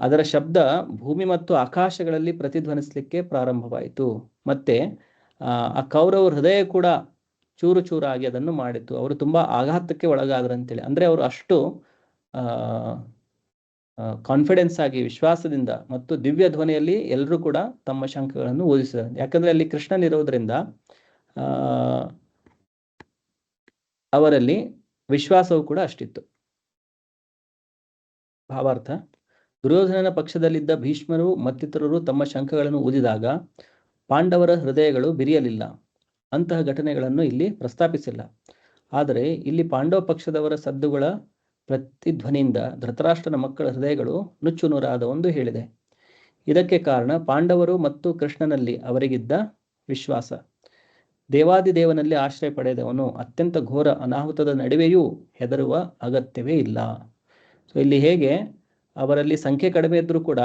ಅದರ ಶಬ್ದ ಭೂಮಿ ಮತ್ತು ಆಕಾಶಗಳಲ್ಲಿ ಪ್ರತಿಧ್ವನಿಸಲಿಕ್ಕೆ ಪ್ರಾರಂಭವಾಯಿತು. ಮತ್ತೆ ಆ ಕೌರವರ ಹೃದಯ ಕೂಡ ಚೂರು ಚೂರಾಗಿ ಅದನ್ನು ಮಾಡಿತು. ಅವರು ತುಂಬಾ ಆಘಾತಕ್ಕೆ ಒಳಗಾದ್ರಂತೇಳಿ. ಅಂದರೆ ಅವರು ಅಷ್ಟು ಕಾನ್ಫಿಡೆನ್ಸ್ ಆಗಿ, ವಿಶ್ವಾಸದಿಂದ ಮತ್ತು ದಿವ್ಯ ಧ್ವನಿಯಲ್ಲಿ ಎಲ್ಲರೂ ಕೂಡ ತಮ್ಮ ಶಂಖಗಳನ್ನು ಊದಿಸಿದ್ದಾರೆ. ಯಾಕಂದ್ರೆ ಅಲ್ಲಿ ಕೃಷ್ಣನಿರೋದ್ರಿಂದ ಅವರಲ್ಲಿ ವಿಶ್ವಾಸವೂ ಕೂಡ ಅಷ್ಟಿತ್ತು. ಭಾವಾರ್ಥ. ದುರ್ಯೋಧನನ ಪಕ್ಷದಲ್ಲಿದ್ದ ಭೀಷ್ಮರು ಮತ್ತಿತರರು ತಮ್ಮ ಶಂಖಗಳನ್ನು ಊದಿದಾಗ ಪಾಂಡವರ ಹೃದಯಗಳು ಬಿರಿಯಲಿಲ್ಲ. ಅಂತಹ ಘಟನೆಗಳನ್ನು ಇಲ್ಲಿ ಪ್ರಸ್ತಾಪಿಸಿಲ್ಲ. ಆದರೆ ಇಲ್ಲಿ ಪಾಂಡವ ಪಕ್ಷದವರ ಸದ್ದುಗಳ ಪ್ರತಿಧ್ವನಿಯಿಂದ ಧೃತರಾಷ್ಟ್ರನ ಮಕ್ಕಳ ಹೃದಯಗಳು ನುಚ್ಚು ನೂರಾದವೆಂದು ಹೇಳಿದೆ. ಇದಕ್ಕೆ ಕಾರಣ ಪಾಂಡವರು ಮತ್ತು ಕೃಷ್ಣನಲ್ಲಿ ಅವರಿಗಿದ್ದ ವಿಶ್ವಾಸ. ದೇವಾದಿದೇವನಲ್ಲಿ ಆಶ್ರಯ ಪಡೆದವನು ಅತ್ಯಂತ ಘೋರ ಅನಾಹುತದ ನಡುವೆಯೂ ಹೆದರುವ ಅಗತ್ಯವೇ ಇಲ್ಲ. ಸೊ ಇಲ್ಲಿ ಹೇಗೆ ಅವರಲ್ಲಿ ಸಂಖ್ಯೆ ಕಡಿಮೆ ಇದ್ರೂ ಕೂಡ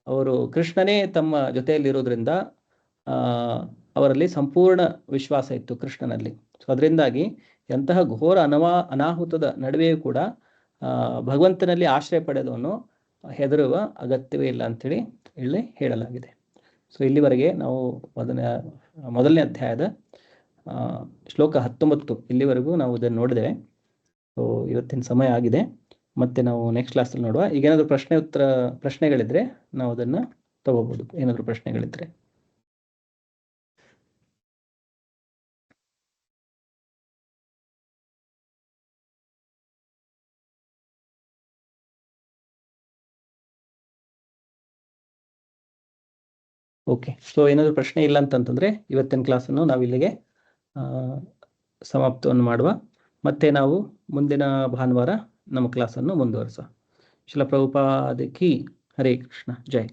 ಅವರು ಕೃಷ್ಣನೇ ತಮ್ಮ ಜೊತೆಯಲ್ಲಿರೋದ್ರಿಂದ ಅವರಲ್ಲಿ ಸಂಪೂರ್ಣ ವಿಶ್ವಾಸ ಇತ್ತು ಕೃಷ್ಣನಲ್ಲಿ. ಸೊ ಅದರಿಂದಾಗಿ ಎಂತಹ ಘೋರ ಅನಾಹುತದ ನಡುವೆಯೂ ಕೂಡ ಭಗವಂತನಲ್ಲಿ ಆಶ್ರಯ ಪಡೆದವನು ಹೆದರುವ ಅಗತ್ಯವೇ ಇಲ್ಲ ಅಂಥೇಳಿ ಇಲ್ಲಿ ಹೇಳಲಾಗಿದೆ. ಸೊ ಇಲ್ಲಿವರೆಗೆ ನಾವು ಮೊದಲನೇ ಅಧ್ಯಾಯದ ಶ್ಲೋಕ 19 ಇಲ್ಲಿವರೆಗೂ ನಾವು ಇದನ್ನು ನೋಡಿದ್ದೇವೆ. ಸೊ ಇವತ್ತಿನ ಸಮಯ ಆಗಿದೆ, ಮತ್ತೆ ನಾವು ನೆಕ್ಸ್ಟ್ ಕ್ಲಾಸಲ್ಲಿ ನೋಡುವ. ಈಗ ಏನಾದರೂ ಪ್ರಶ್ನೆಗಳಿದ್ರೆ ನಾವು ಅದನ್ನು ತಗೋಬಹುದು. ಏನಾದರೂ ಪ್ರಶ್ನೆಗಳಿದ್ರೆ ಓಕೆ. ಸೊ ಏನಾದರೂ ಪ್ರಶ್ನೆ ಇಲ್ಲ ಅಂತಂತಂದ್ರೆ ಇವತ್ತಿನ ಕ್ಲಾಸನ್ನು ನಾವು ಇಲ್ಲಿಗೆ ಸಮಾಪ್ತವನ್ನು ಮಾಡುವ. ಮತ್ತೆ ನಾವು ಮುಂದಿನ ಭಾನುವಾರ ನಮ್ಮ ಕ್ಲಾಸನ್ನು ಮುಂದುವರಿಸುವ. ಶ್ರೀಲ ಪ್ರಭುಪಾದ ಕಿ ಹರೇ ಕೃಷ್ಣ. ಜೈ.